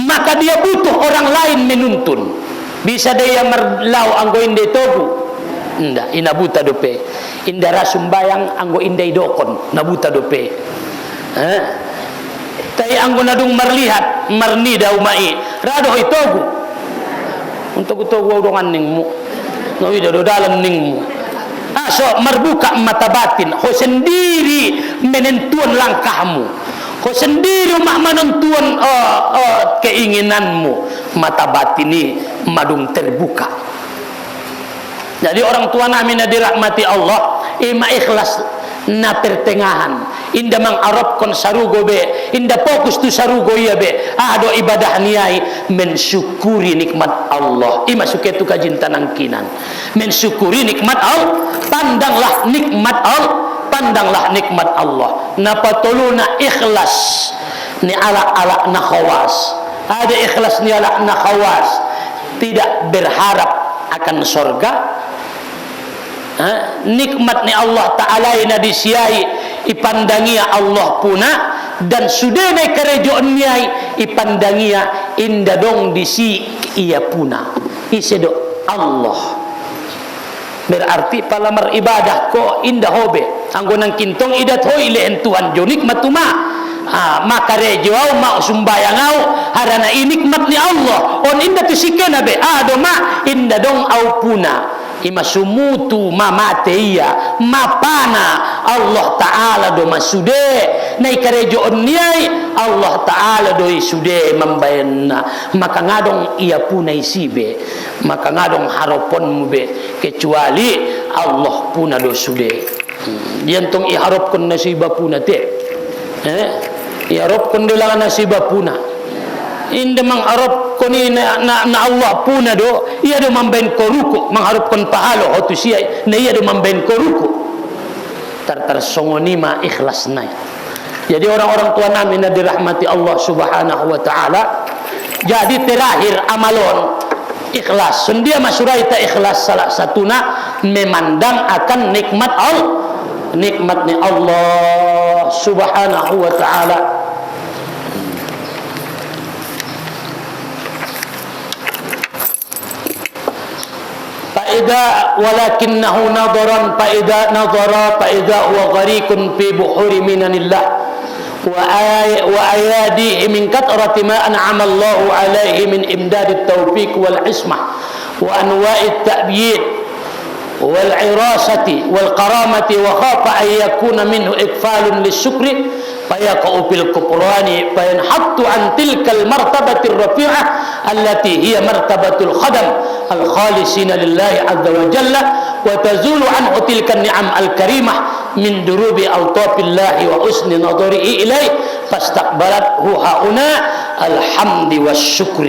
maka dia butuh orang lain menuntun. Bisa dia merlau anggo inday togu. Nda, inabuta dope. Inda rasumbayang anggo inday dokon, nabuta dope. Tay anggo nadung marlihat, marnida umai. Rado hoy togu. Untuk togu udongan ningmu. Ngawi do dalam ningmu. So merbuka mata batin, ho sendiri menentuan langkahmu. Ho sendiri mak menentuan keinginanmu. Mata batin ini madung terbuka. Jadi orang tua nami na dirahmati Allah, ima ikhlas na pertengahan. Inda mang arab kon sarugo be, inda fokus tu sarugo iya be. Ado ibadah niai mensyukuri nikmat Allah. Ima suketu kajintan angkinan. Mensyukuri nikmat Allah, pandanglah nikmat Allah, pandanglah nikmat Allah. Napa toluna ikhlas ni ala na khawas. Ada ikhlas ni ala na khawas. Tidak berharap akan surga. Nikmat ni Allah Ta'ala ina disiai ipandangia Allah puna dan sudah naik kerajaan niai ipandangia inda dong disi ia puna isedo Allah. Berarti palamar ibadah ko inda hobe anggo nang kintong idat ho ileen Tuhan jo nikmat tuma. Maka rejau mau sumbayangau harana nikmat ni Allah on inda tusikena be ado ma inda dong au puna. Ima sumutu mamateia mapana Allah Ta'ala do masude nai karejoon niai Allah Ta'ala do isude membayana maka ngadong ia punai sibe maka ngadong haropon mube kecuali Allah puna do sude diantong iharapkon nasiba puna te iharapkon dilangan nasiba puna inda mang arab koni na Allah puna do ia do mamben koruko mangharapkan pahalo hotu sia na ia do mamben koruko tar songonima ikhlas nai. Jadi orang-orang tua nami na dirahmati Allah Subhanahu wa taala jadi terakhir amalon ikhlas sundia masuraita ikhlas salah satuna memandang akan nikmat Allah nikmatnya Allah Subhanahu wa taala. ولكنه نظرا فإذا نظر فإذا هو غريق في بحور منن الله وأياديه من كثرة ما أنعم الله عليه من إمداد التوفيق والعصمة وأنواع التأبيد والعراسة والكرامة وخاف أن يكون منه إغفال للشكر فيقع في الكفران فينحط عن تلك المرتبة الرفيعة التي هي مرتبة الخدم الخالصين لله عز وجل وتزول عنه تلك النعم الكريمة من دروب ألطاف الله وحسن نظره إليه فاستقبلته هؤلاء الحمد والشكر.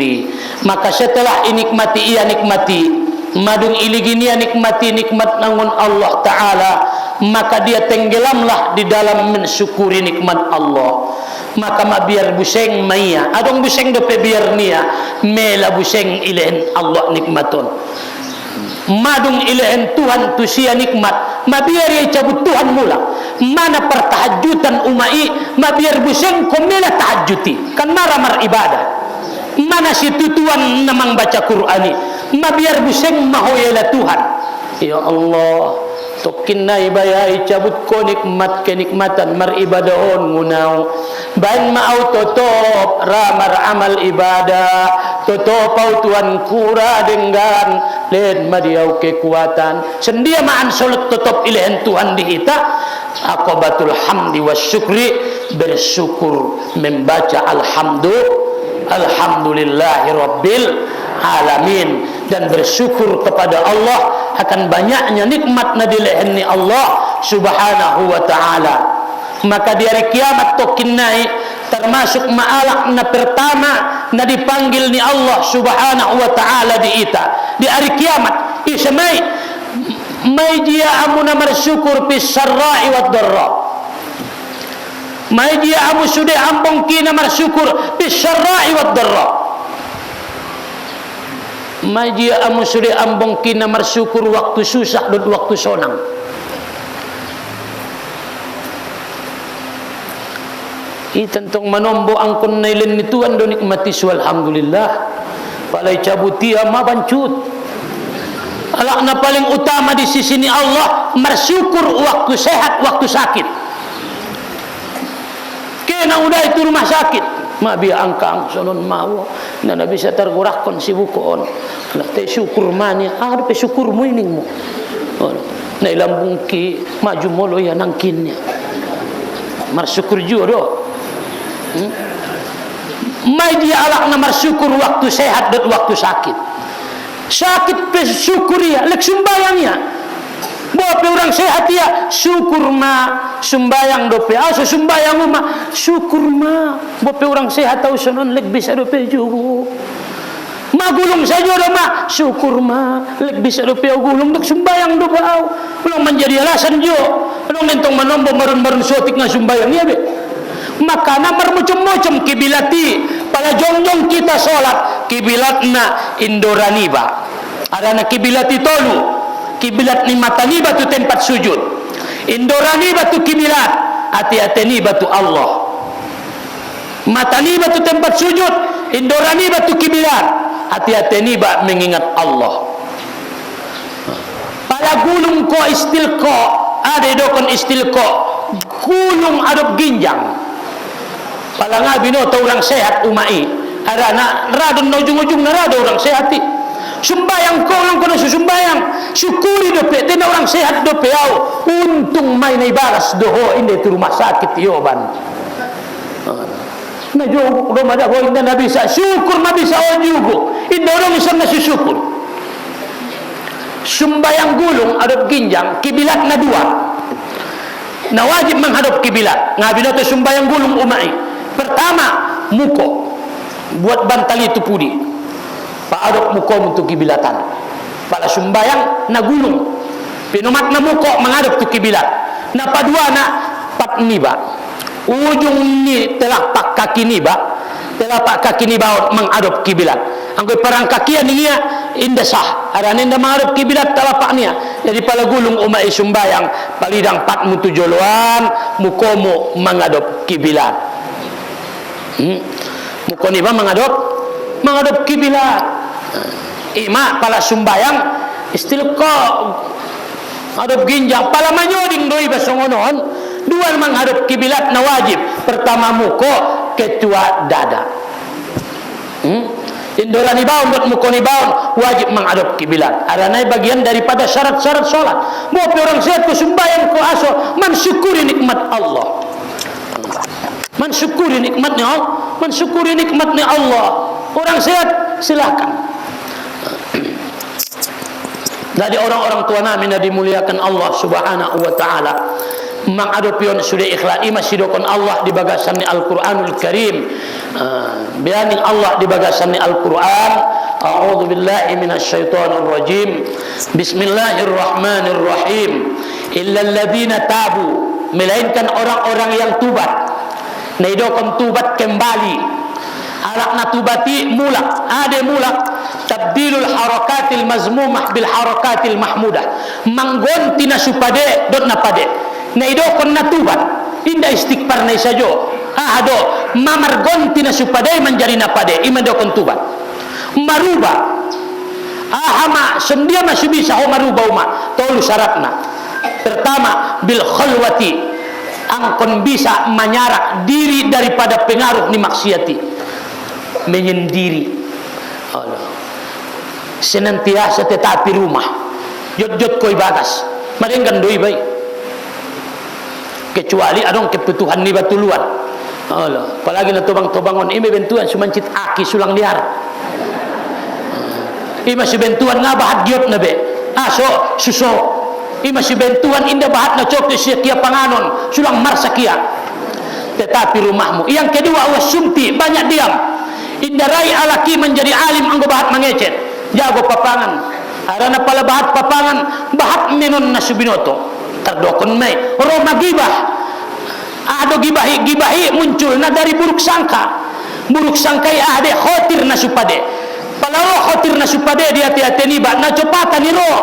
Maka setelah inikmati ia nikmati madung iliginia nikmati nikmat nangun Allah Ta'ala maka dia tenggelamlah di dalam mensyukuri nikmat Allah. Maka biar buseng maya adong buseng dope biar nia mela buseng ilehen Allah nikmaton madung ilehen Tuhan tu sia nikmat mabiar ia cabut Tuhan mula mana pertahajutan umai mabiar buseng komela tahajjuti kan maramar ibadah mana si tutuan namang baca Qur'ani mabiar buseng mahoyela Tuhan ya Allah tokin na ibayai cabut ko nikmat kenikmatan maribadahon ngunau bain mau totop ramar amal ibadah totopau Tuhan kura dengan len madiau kekuatan sendia maan solat totop ilehen Tuhan dihita akobatul hamdi wasyukri bersyukur membaca alhamdulillahi rabbil alamin dan bersyukur kepada Allah akan banyaknya nikmat na dileheni Allah subhanahu wa ta'ala. Maka di hari kiamat tokin naik termasuk ma'alak na pertama na dipanggil ni Allah subhanahu wa ta'ala di ita di hari kiamat isamay may dia amu na marsyukur pis sarra'i wa dharra, may dia amu sude ambong kina marsyukur pis sarra'i wa dharra, may dia amu sude ambong kina marsyukur waktu susah dan waktu sonang. Itentong manombo angkon nailen ni Tuhan do nikmati su alhamdulillah palai cabutia ma bancut alak na paling utama di sisi ni Allah bersyukur waktu sehat waktu sakit. Kena udah itu rumah sakit ma biya angkang sonon mawo na bisa tergorakon si bukoon na te syukur mania pe syukur mo ining mo na ilambung ki maju molo ya nangkinnya bersyukur juga do. May dia alak na bersyukur waktu sehat dan waktu sakit. Sakit pe syukur ya, lek sumbayang ya. Bawa pe orang sehat ya, syukur ma sumbayang do pe. Aso sumbayang ma syukur ma. Bawa pe orang sehat tahu sonon lek bisa do pe juga. Magulung saja do ma syukur ma lek bisa do pe gulung dek sumbayang do bau. Belum menjadi alasan jo. Belum mentong manombo marun-marun sotik na sumbayang ya be. Maka namar macam-macam kibilati pada jongjong kita solat kibilatna indoraniba ada na kibilati tolu kibilat ni mataniba tu tempat sujud indoraniba tu kibilat hati-hati tu Allah mataniba tu tempat sujud indoraniba tu kibilat hati-hati mengingat Allah. Pada gulung ko istilko ada dokon istilko gulung adop ginjang pala nga binoto orang sehat umai ada na radon na ujung-ujung na rado orang sehati sumbayang ko lang ko na susumbayang syukuri dope tena orang sehat dope au untung may naibalas doho hindi tu rumah sakit yoban na jogo do madago hindi na bisa syukur na bisa o jugo hindi orang isang nasusyukur sumbayang gulung adop ginjang kibilat na dua na wajib menghadap kibilat nga binoto sumbayang gulung umai. Pertama, muko buat bantal itu pudi pak adok muko untuk kibilatan pada sumbayang na gulung pinumat na muko menghadap tu kibilat na padua na pat niba ujung ni telapak kaki niba menghadap kibilat anggoy parang kakian niya inda sah ada nenda menghadap kibilat telapak niya jadi pala gulung umai sumbayang palidang pat mutu joloan mukomo menghadap kibilat. Mukoni ba mengadop kibilat ima pala sumbayang istil ko adop ginjang pala manyoding doi basongonon dua menghadap kibilat na wajib pertama muko ketua dada indorani baun dot mukoni baun wajib menghadap kibilat aranai bagian daripada syarat-syarat salat mau orang sehat ko sumbayang ko aso mensyukuri nikmat Allah mensyukuri nikmatnya Allah, mensyukuri nikmatnya Allah. Orang sehat silakan. Dari orang-orang tua namin na dimuliakan Allah subhanahu wa ta'ala mengadopion sudah ikhlas ima sidokon Allah di bagasan ni Al-Quranul Karim bianing Allah di bagasan ni Al-Quran. A'udzu billahi minasyaitonir rajim. Bismillahirrahmanirrahim. Illal ladzina tabu, melainkan orang-orang yang tubat. Naidokon tubat kembali alak na tubati mulak ade mulak tabdilul harakatil mazmumah bil harakatil mahmudah manggonti na supade dot na pade naidokon na tubat inda istighfar na isajo ado mamargonti na supade menjadi na pade imandokon tubat maruba ahama sendia masih bisa ho maruba uma tolu syaratna pertama bil khalwati angkon bisa menyarak diri daripada pengaruh ni maksiati menyendiri senantiasa tetapi rumah jod-jod koi bagas merenggan doi baik kecuali adong kebutuhan ni batuluan apalagi na tobang-tobangon ime bentuan sumancit aki sulang liar ima si bentuan nga bahagiot na be aso suso ima si bentuan indah bahat na cok si kia panganon sulang marsa kia. Tetapi rumahmu. Yang kedua awas sumti, banyak diam. Indarai alaki menjadi alim anggo bahat mangecet. Jago papangan. Arana pala bahat papangan, bahat menon na subinoto. Terdokon mai. Roma gibah. Ado gibahi muncul na dari buruk sangka. Buruk sangkai ade khotir na supade. Palawo khotir na supade dia hati-hati niba na copatan ni ro.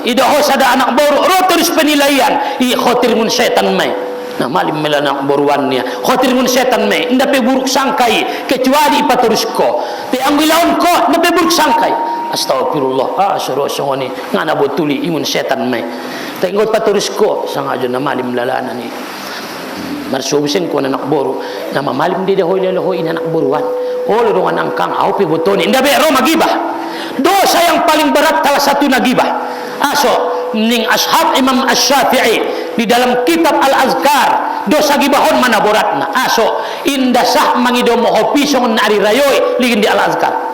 Ida hos ada anak boru ro terus penilaian. I khotir mun setan mai. Nah malim melana boruannya khawatir mun setan me ndape buruk sangkai kecuali paturusko te anggilaon ko ndape buruk sangkai astagfirullah suruh songoni ngana botuli imun setan me te ngot paturusko sangajo na malim lalana ni marsubusen ko anak boru nama malim dia hoy anak boruan olo dongan angkang au pe botoni ndabe ro magibah dosa yang paling berat salah satu nagibah aso ning ashab Imam Asy-Syafi'i di dalam kitab Al-Azkar dosa gibahon mana boratna aso indah sah mangido moho pisong na ari rayoy ligin di Al-Azkar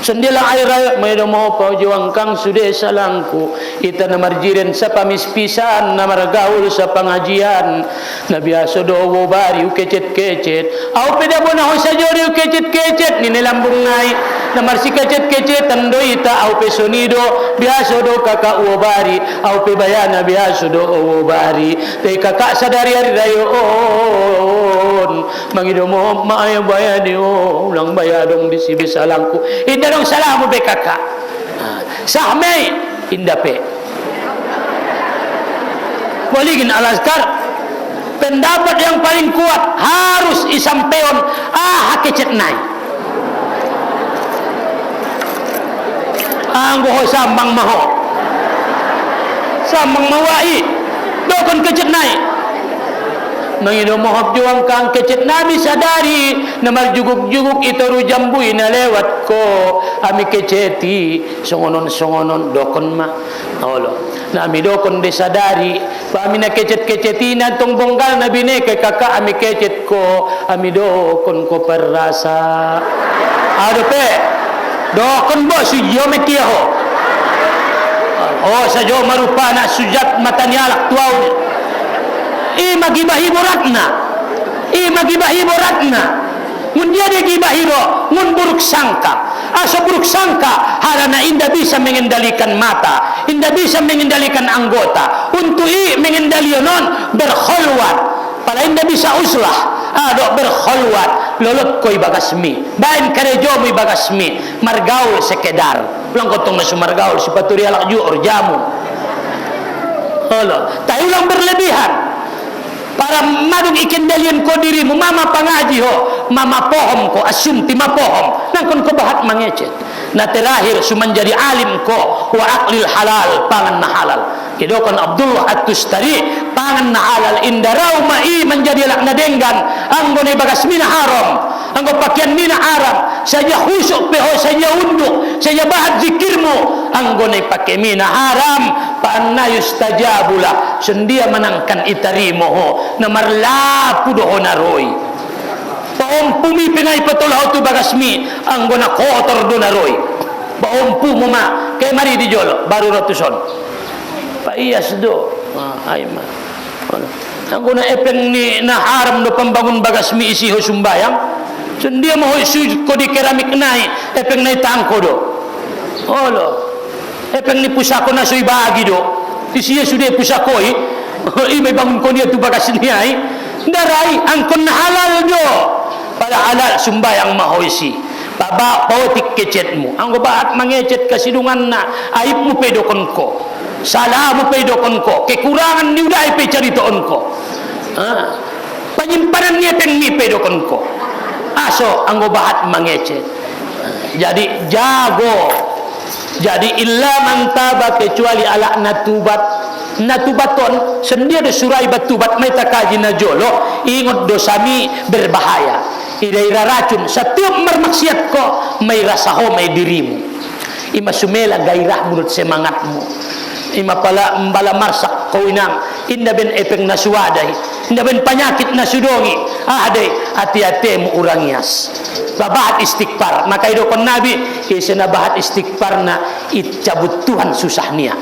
sendilang ari rayoy mangido moho pau jiwangkang sude salangku ita na marjiren sa pamispisan na margaul sa pangajian na biasa dowo bari ukecet-kecet au peda bona ho sajori ukecet-kecet ni nelambung ngai na marsi kecet-kecet tando ita au pesonido biasa do kakak uobari au pe bayana biasa do uobari te kakak sadari ari rayon mangido mo maaya bayani ulang bayadong di sibisalangku indah dong salamu be kakak sahmei indah pe waligin Al-Azkar pendapat yang paling kuat harus isampeon kecet nai anggo ho sambang maho sambang mawai dokon kecet nai mangido mohab juang kang kecet nabi sadari namar juguk-juguk itu rujambui na lewat ko ami keceti songonon dokon ma Allah nami dokon desadari pa ami na kecet-keceti na tong bonggal nabi ne ke kakak ami kecet ko ami dokon ko perasa adupe dokon bo sujo mekia ho sajo marupana sujat matanyalak tuaw magibahi boratna mun dia gibahi ro mun buruk sangka buruk sangka harana indah bisa mengendalikan mata indah bisa mengendalikan anggota untuk mengendalionon berkholwat pala indah bisa uslah berkholwat lolot koi bagasmi bain karejomi bagasmi margaul sekedar ulang kotong na sumargaul sipaturi alak ju orjamu tayo ulang berlebihan para madung ikendalian ko dirimu mama pangaji ho mama pohom ko asumti mapohom nangkon ko bahat mangecet na terakhir sumanjadi alim ko wa aqlil halal pangan na halal idokon Abdullah At-Tustari pangan na halal indarau mai menjadi lak na denggan anggo ne bagasmi na haram anggo pakaian mina haram saja khusuk peho saja unduk saja bahat zikirmu anggo ne pakai mina haram panna yustajabula sendia menangkan itarimo ho namar lapu doho naroi paompu mi pengai patolah tu bagasmi anggo na kotor do naroi paompu mo ma kay mari di jolo baru rotuson paiyas do ay ma anggo na epeng ni na haram do pembangun bagasmi isi ho sumbayang sendia mo isu ko di keramik nai epeng nai tangko do epeng ni pusako na sui bagi do isiya sudah pusakoi may bangun ko niya tu bagas niya darai angkon na halal do pada halal sumbayang mahoisi baba pautik kecetmu anggo baat mangecet kasidungan na aib mu pedokon ko salah mu pedokon ko kekurangan ni udah pe caritoon ko penyimpanan niya teng ni pedokon ko aso anggo baat mangecet jadi jago jadi illa man taba kecuali ala natubaton sendia de surai batubat meta kaji najolo ingot dosami berbahaya ira racun setiap mermaksiat ko may rasaho may dirimu ima sumela gairah menurut semangatmu ima pala mbala marsak kau inang inda ben epeng nasuwadai inda ben penyakit nasudongi adai hati-hati mu urang ias babat istighfar. Maka idokon Nabi isena bahat istighfarna icabut Tuhan susah nia.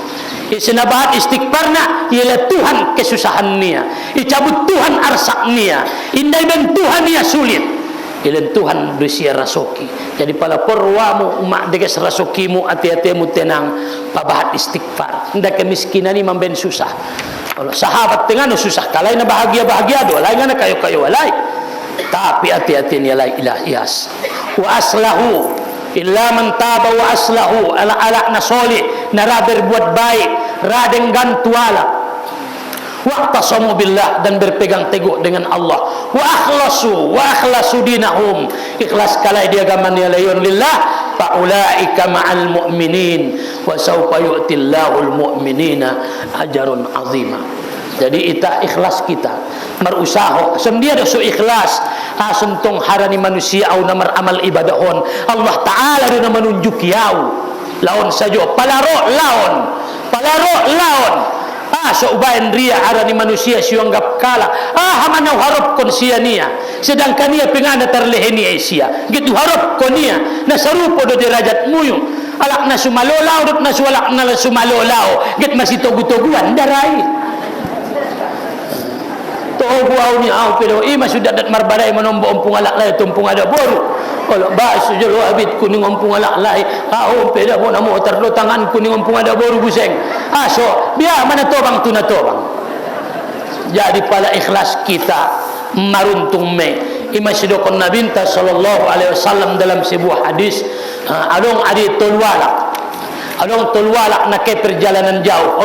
Isena bahat istighfarna ialah Tuhan kesusahan nia. Icabut Tuhan arsak nia. Indai ben Tuhan nia sulit. Ilan Tuhan berusia rasoki. Jadi pala porwamu umak deges rasokimu hati-hatimu tenang pabahat istighfar. Ndak kemiskinan ni mamben susah. Allah sahabat tengah susah kalai na bahagia do lain na kayo walai. Tapi hati-hati ni la ilah ias. Wa aslahu illa man taba wa aslahu ala nasoli nara berbuat baik radeng gantuala. Waqtasamu billah dan berpegang teguh dengan Allah. Wa akhlasu dinahum ikhlas kalai dia gaman ya layun lillah fa ulaika ma'al mu'minin wa sawfa yu'tillahul mu'minina ajrun azima. Jadi ita ikhlas kita marusaho sendia do so ikhlas asentong harani manusia au namar amal ibadahon Allah taala do menunjuk yau laon sajo palaro laon so ubayan ria arani manusia sianggap kala hamana harap kon sia nia sedangkan ia pengana terleheni Asia gitu harap kon nia na sarupo do derajat muyu alak na sumalolaw dot na sualak na sumalolaw git masih togu-toguan darai togu au ni au pero sudah dat marbarai menombo ompung alak lai tumpung ada boru kalau basu jelo abit kuning ompung alak lai au peda mo namo terlo tangan kuning ompung ada boru buseng so biar mana tobang tuna tobang. Jadi pala ikhlas kita maruntung me imasidokon Nabi sallallahu alaihi wasallam dalam sebuah hadis adong adi tolwalak nak ke perjalanan jauh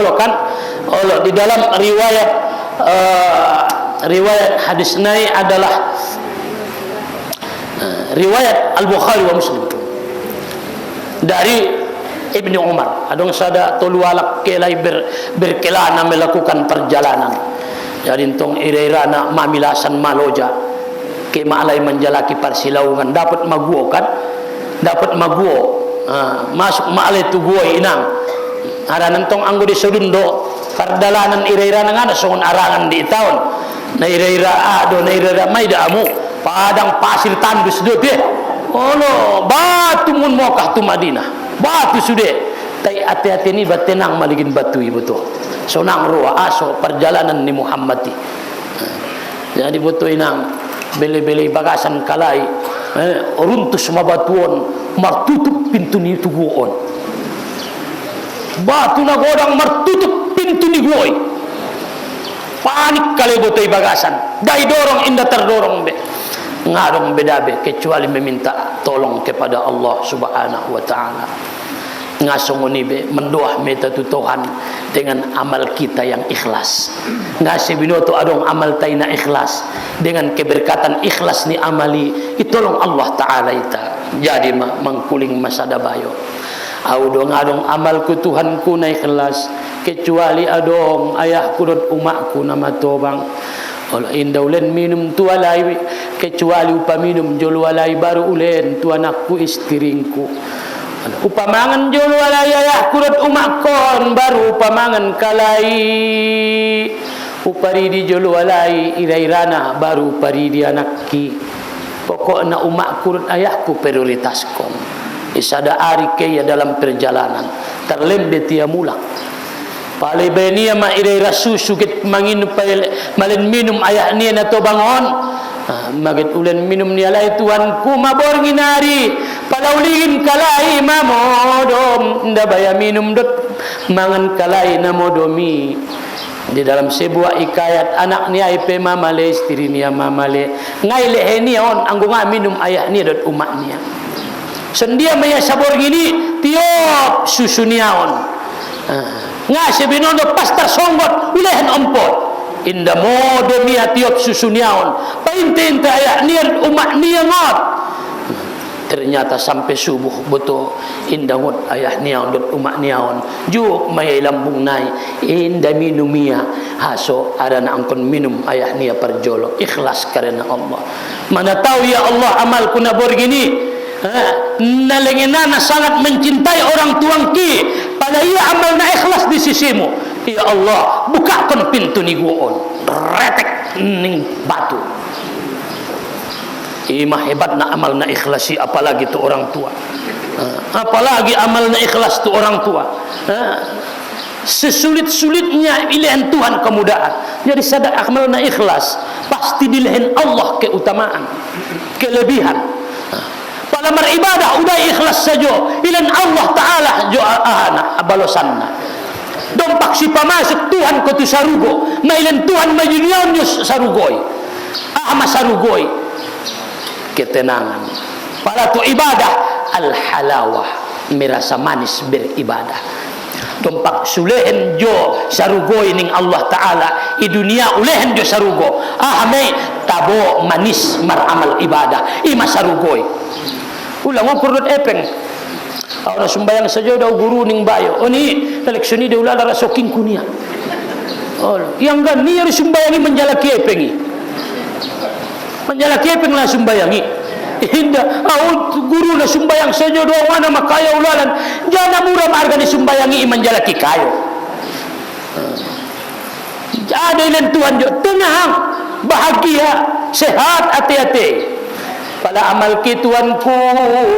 di dalam riwayat hadis nai adalah riwayat Al-Bukhari wa Muslim dari Ibnu Umar adong sada tolwalak kelai berkelana melakukan perjalanan. Jadi entong irerana mamilasan maloja ke malai menjalaki parsilaungan dapat maguo masuk malai tu guo inang ada nentong anggo di sudundo pardalanan irerana ngada songon arangan di tahun na irera ado na irera mai damu padang pasir tandus do deh batu mun mokah tu Madinah batu sudah tai hati-hati ni batenang maligin batu ibu tu sonang ruah aso perjalanan ni Muhammadi jadi betul inang bele-bele bagasan kalai runtus mabatuon martutup pintu ni tuguon batu na godang martutup pintu ni guoi panik kali betul bagasan dai dorong indah terdorong be ngadong bedabe kecuali meminta tolong kepada Allah Subhanahu wa taala. Ngasongoni be mendoa meta tu Tuhan dengan amal kita yang ikhlas. Ngasibinoto adong amal taina ikhlas dengan keberkatan ikhlas ni amali itolong Allah taala ita. Jadi mangkuling masada bayo. Audong adong amalku Tuhanku na ikhlas kecuali adong ayahku dan umakku nama tobang. Kalau indah ulen minum tu alai kecuali upa minum jolu alai baru ulen tu anakku istriku upa mangan jolu alai ayahku dan umakkon baru upa mangan kalai uparidi jolu alai irairana baru uparidi anakki pokoknya umakku dan ayahku prioritaskom isada ari kaya dalam perjalanan terlembet dia mulak pale benia ma iraira susu ket manginu malen minum ayah ni na to bangon maget ulen minum ni alai tuanku mabor nginari palauligin kalai mamodom ndabaya minum dot mangan kalai namodomi di dalam sebuah ikayat anak ni ai pe mamale istri ni mamale ngai leheni on anggo minum ayah ni dot umak ni sendia maya sabor gini tiop susu niaon ngasih binondo pastar songgot wilahan ompot inda modo mia tiop susuniaon painte ayah nian umak niangot ternyata sampai subuh betul inda ngot ayah niaon dot umak niaon juk mai lambung nai inda minum mia haso ada na angkon minum ayah nia perjolo ikhlas karena Allah mana tahu ya Allah amalku nabor gini nalengenana sangat mencintai orang tuangki pada ia amal na ikhlas di sisimu ya Allah bukakan pintu ni guon retek ning batu Imah hebat na amal na ikhlasi, apalagi tu orang tua. Apalagi amal na ikhlas tu orang tua. Sesulit-sulitnya pilihan Tuhan kemudahan. Jadi sadar amal na ikhlas pasti dilihin Allah keutamaan, kelebihan. Pada beribadah udah ikhlas saja, ilan Allah Taala jo ahana balosanna. Dompak si pamasuk Tuhan ko tu sarugo, mailan Tuhan majunion sarugoi. Sarugoi ketenangan. Pada tu ibadah al-halawah, merasa manis beribadah. Dompak sulehen jo sarugoi ning Allah Taala i dunia ulehen jo sarugo. Mai tabo manis maramal ibadah ima sarugoi. Ulang purut epeng. Orang sumbayang saja dah guru ning bayo. Oh ni election ni dia ulah lara soking kunia. Oh yang kan ni harus sumbayangi menjalaki epengi. Menjalaki epeng lah sumbayangi. Indah guru na sumbayang saja doa mana makaya ulalan. Jangan murah marga ni sumbayangi menjalaki kayo. Ada ilan Tuhan jo tenang, bahagia, sehat, hati-hati. Pada amal ki Tuanku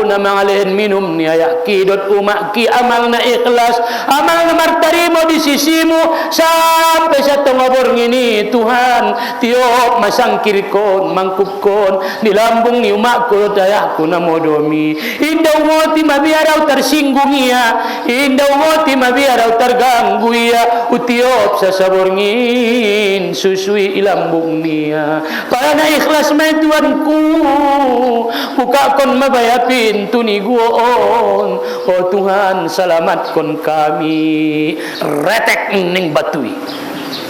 na mangalihin minum niya kidot umak ki amal na ikhlas, amal na martarimo di sisimu sampai sa tungabor ngini Tuhan tiop masangkir kon mangkup kon di lambung ni umak ko daya ko na modomi indaw mo ti mabiaraw tersinggung iya, indaw mo ti mabiaraw terganggu iya utiop sa sabor ngin susui ilambung niya para na ikhlas may Tuanku buka kon mabaya pintu ni guon. Oh Tuhan selamatkan kami retek ning batui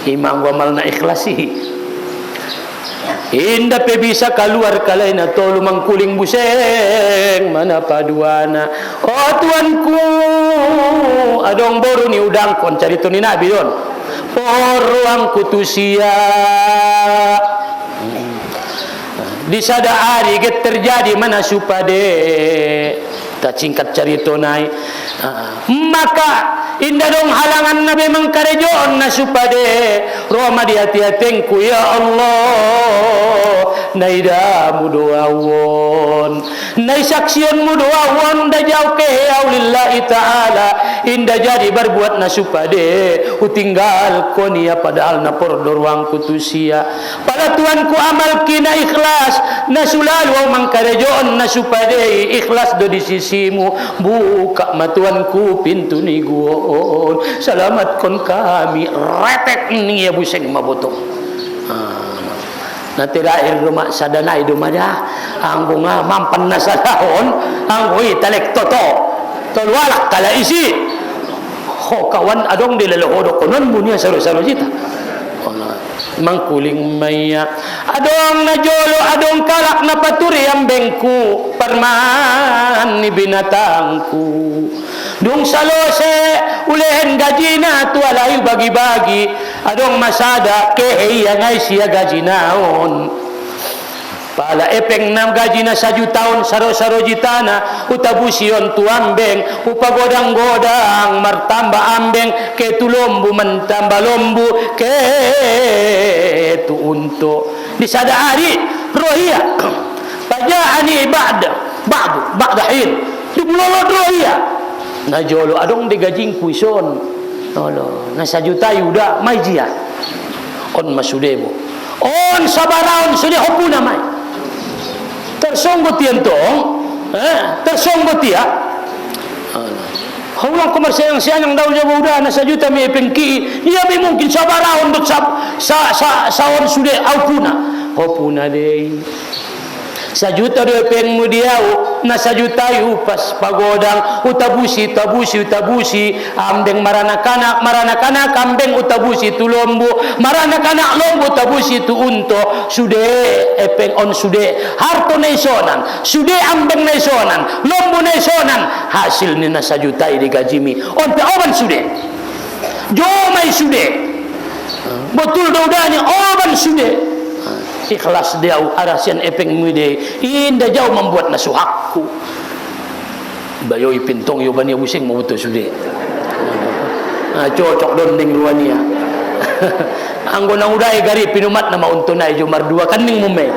imang wamal na ikhlasi inda pe bisa keluar kalay na tolo mangkuling buseng mana paduana. Oh Tuanku adong boru ni udang kon carito ni Nabi don poruang kutusia di sada hari get terjadi mana supade tak singkat cerita nai maka indah dong halangan nabi mengkarejon na supade roma di hati-hatengku ya Allah naida mudoawon nai saksion mudoawon da jauh ke aulillahi ta'ala indah jadi berbuat na supade utinggal konia padahal na pordor wang kutusia pada Tuanku amal kina ikhlas na sulalu mangkarejon na supade ikhlas do di sisimu buka matuanku pintu ni guon selamatkan kami retek ni ya buseng mabotong. Na tirair rumah sadana idu madah anggo nga mampan na salahon anggo italek toto tolwalak kala isi ho kawan adong dilalohodok konon munia saru-saru jita mangkuling maya adong na jolo adong kalak na paturi ang bengku parman ni binatangku dung salose ulehen gajina tu alayu bagi-bagi adong masada keheya ngay siya gajinaon pala epeng nam gaji na sa taon saro-saro jitana utabusion tu ambeng upagodang-godang martamba ambeng ke tulombu mentamba lombu ke tu unto di sada hari rohia pajaani ba'da hin di bulolod rohia na jolo adong di gajing kuison olo na sa juta yuda may jia on masudebo on sabaraon sudah hopuna may tersonggot tian tong tersonggot dia hawang komersial yang daw jabo udah na sa juta may pengki iya may mungkin sabaraon dot sa on sudah hopuna dei sa juta do peng mudiau na sa juta yu pas pagodang utabusi ambeng marana-kana kambeng utabusi tu lombu marana-kana lombu utabusi tu unto sude epeng on sude harto naisonan sude ambeng naisonan lombu naisonan hasil ni na sa juta di gajimi on pe oban sude jomai sude betul daudanya oban sude ikhlas dia arasian epeng mude indah jauh membuat nasuhakku bayoi pintong yo bani busing mau betul sude cocok dondeng ruania anggo nang udai gari pinumat nama untunai jumar dua kaning mume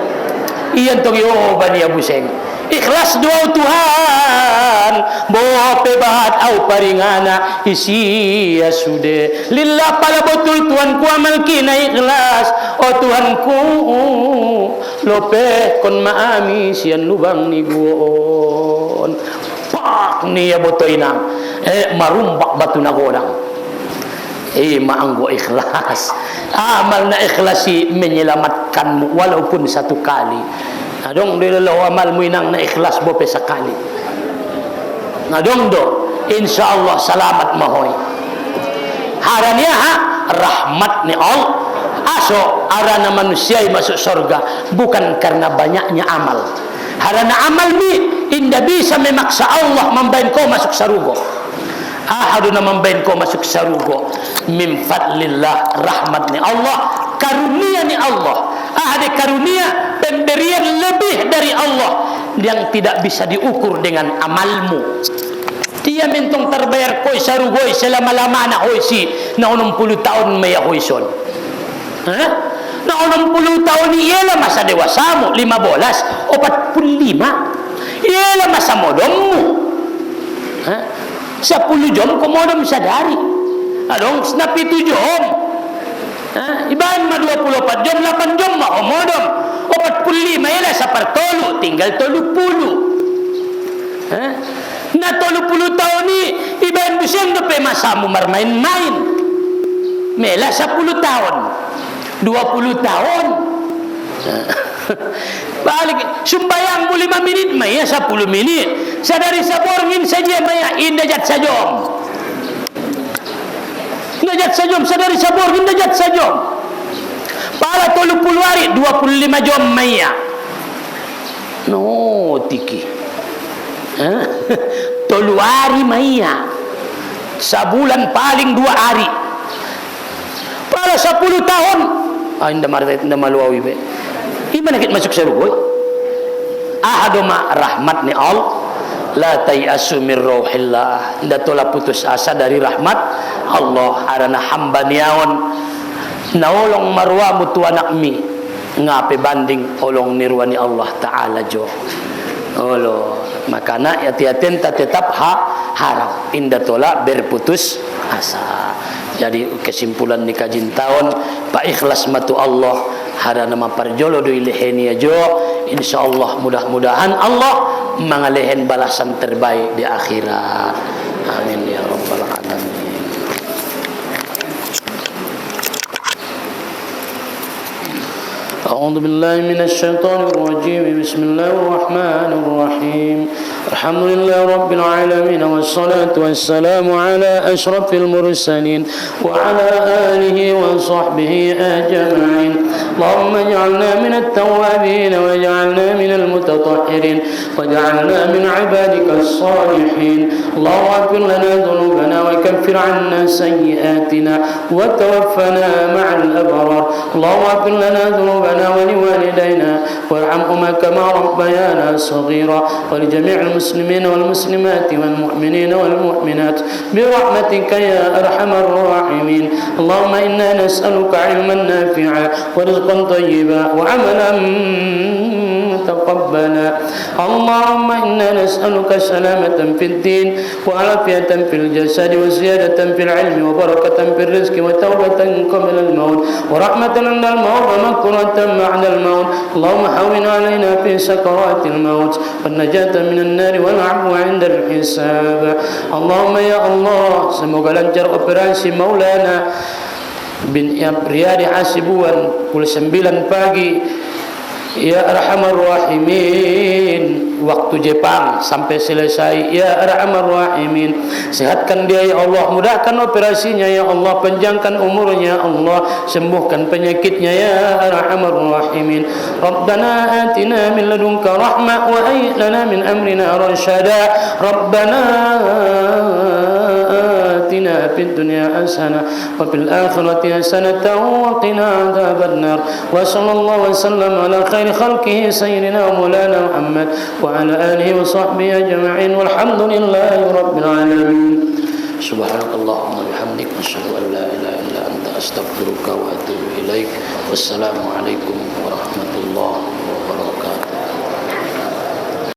iyan tong yoban ya buseng. Ikhlas doa Tuhan, bope bahat au paringana isi ya sude. Lillah pala betul Tuhanku amal kina ikhlas. Oh Tuhanku, lope kon maami sian lubang ni guon. Pak ni ya botoinang, marumbak batu nagodang. Maanggo ikhlas. Amal na ikhlasi menyelamatkanmu walaupun satu kali. Adong dilalaw amal mo inang na ikhlas bope sakali. Ngadong do, insyaallah salamat mahoy. Haranya rahmat ni Allah. Aso arana manusia masuk surga bukan karena banyaknya amal. Harana amal ni indah bisa memaksa Allah membain kau masuk sarugo. Ahaduna membain kau masuk sarugo min fadlillah, rahmat ni Allah, karunia ni Allah. Ada karunia pemberian lebih dari Allah yang tidak bisa diukur dengan amalmu. Dia mentong terbayar koi sarugoi selama-lama na koi si na 60 tahun maya koi son. Na 60 tahun ni ialah masa dewasamu 15, 45. Ialah masa modonmu. 10 jam komodom sadari. Adong snapi 7 jam. Iban ma 24 jam, 8 jam ma omodom. 45 ialah sapartolu, tinggal 30. Na 30 tahun ni iban buseng do pe masamu marmain-main. Mela 10 tahun. 20 tahun. Balik sumbayang mo 5 minit maya 10 minit. Sadari saborngin saja maya indajat sajom. Najat sajom sadari saborngin najat sajom. Pala 30 hari 25 jam maya. No tiki. 3 hari maya. Sabulan paling 2 hari. Pala 10 tahun. Indah maluawi be. Gimana kita masuk surga? Ahaduma rahmat ni Allah. La tayasu min rauhillah. Nda tola putus asa dari rahmat Allah. Arana hamba niaon naolong marwa mutu anak mi ngape banding olong nirwani Allah Ta'ala jo. Olo makana yati-yatin tetap harap inda tola berputus asa. Jadi kesimpulan ni kajin tahun pak ikhlas matu Allah hara nama parjolo do ileheni ajo insyaallah mudah-mudahan Allah mangalehen balasan terbaik di akhirat. Amin ya rabbal alamin. أعوذ بالله من الشيطان الرجيم بسم الله الرحمن الرحيم الحمد لله رب العالمين والصلاة والسلام على أشرف المرسلين وعلى آله وصحبه أجمعين اللهم اجعلنا من التوابين واجعلنا من المتطهرين واجعلنا من عبادك الصالحين اللهم اغفر لنا ذنوبنا وكفر عنا سيئاتنا وتوفنا مع الأبرار اللهم اغفر لنا ذنوبنا ولوالدينا وارحمهما كما ربيانا صغيرا ولجميع المسلمين والمسلمات والمؤمنين والمؤمنات برحمتك يا أرحم الراحمين اللهم إنا نسألك علما نافعا ورزقا طيبا وعملا متقبلا اللهم إنا نسألك سلامة في الدين وعافية في الجسد وزيادة في العلم وبركة في الرزق وتوبة قبل الموت ورحمة عند الموت ومغفرة بعد الموت اللهم هون علينا في سكرات الموت والنجاة من النار والعفو عند الحساب اللهم يا الله semoga lancar operasi Maulana bin Riyadi Hasibuan pukul 9 pagi ya Arhamar Rahimin waktu Jepang sampai selesai ya Arhamar Rahimin sehatkan dia ya Allah mudahkan operasinya ya Allah panjangkan umurnya Allah sembuhkan penyakitnya ya Arhamar Rahimin Rabbana atina min ladunka rahmah wa hayyi lana min amrina rasyada Rabbana آتنا في الدنيا حسنة وفي الآخرة حسنة وقنا عذاب النار وصلى الله وسلم على خير خلقه سيدنا ومولانا محمد وعلى آله وصحبه أجمعين والحمد لله رب العالمين سبحانك اللهم وبحمدك أشهد أن لا إله إلا أنت أستغفرك وأتوب إليك والسلام عليكم ورحمة الله وبركاته.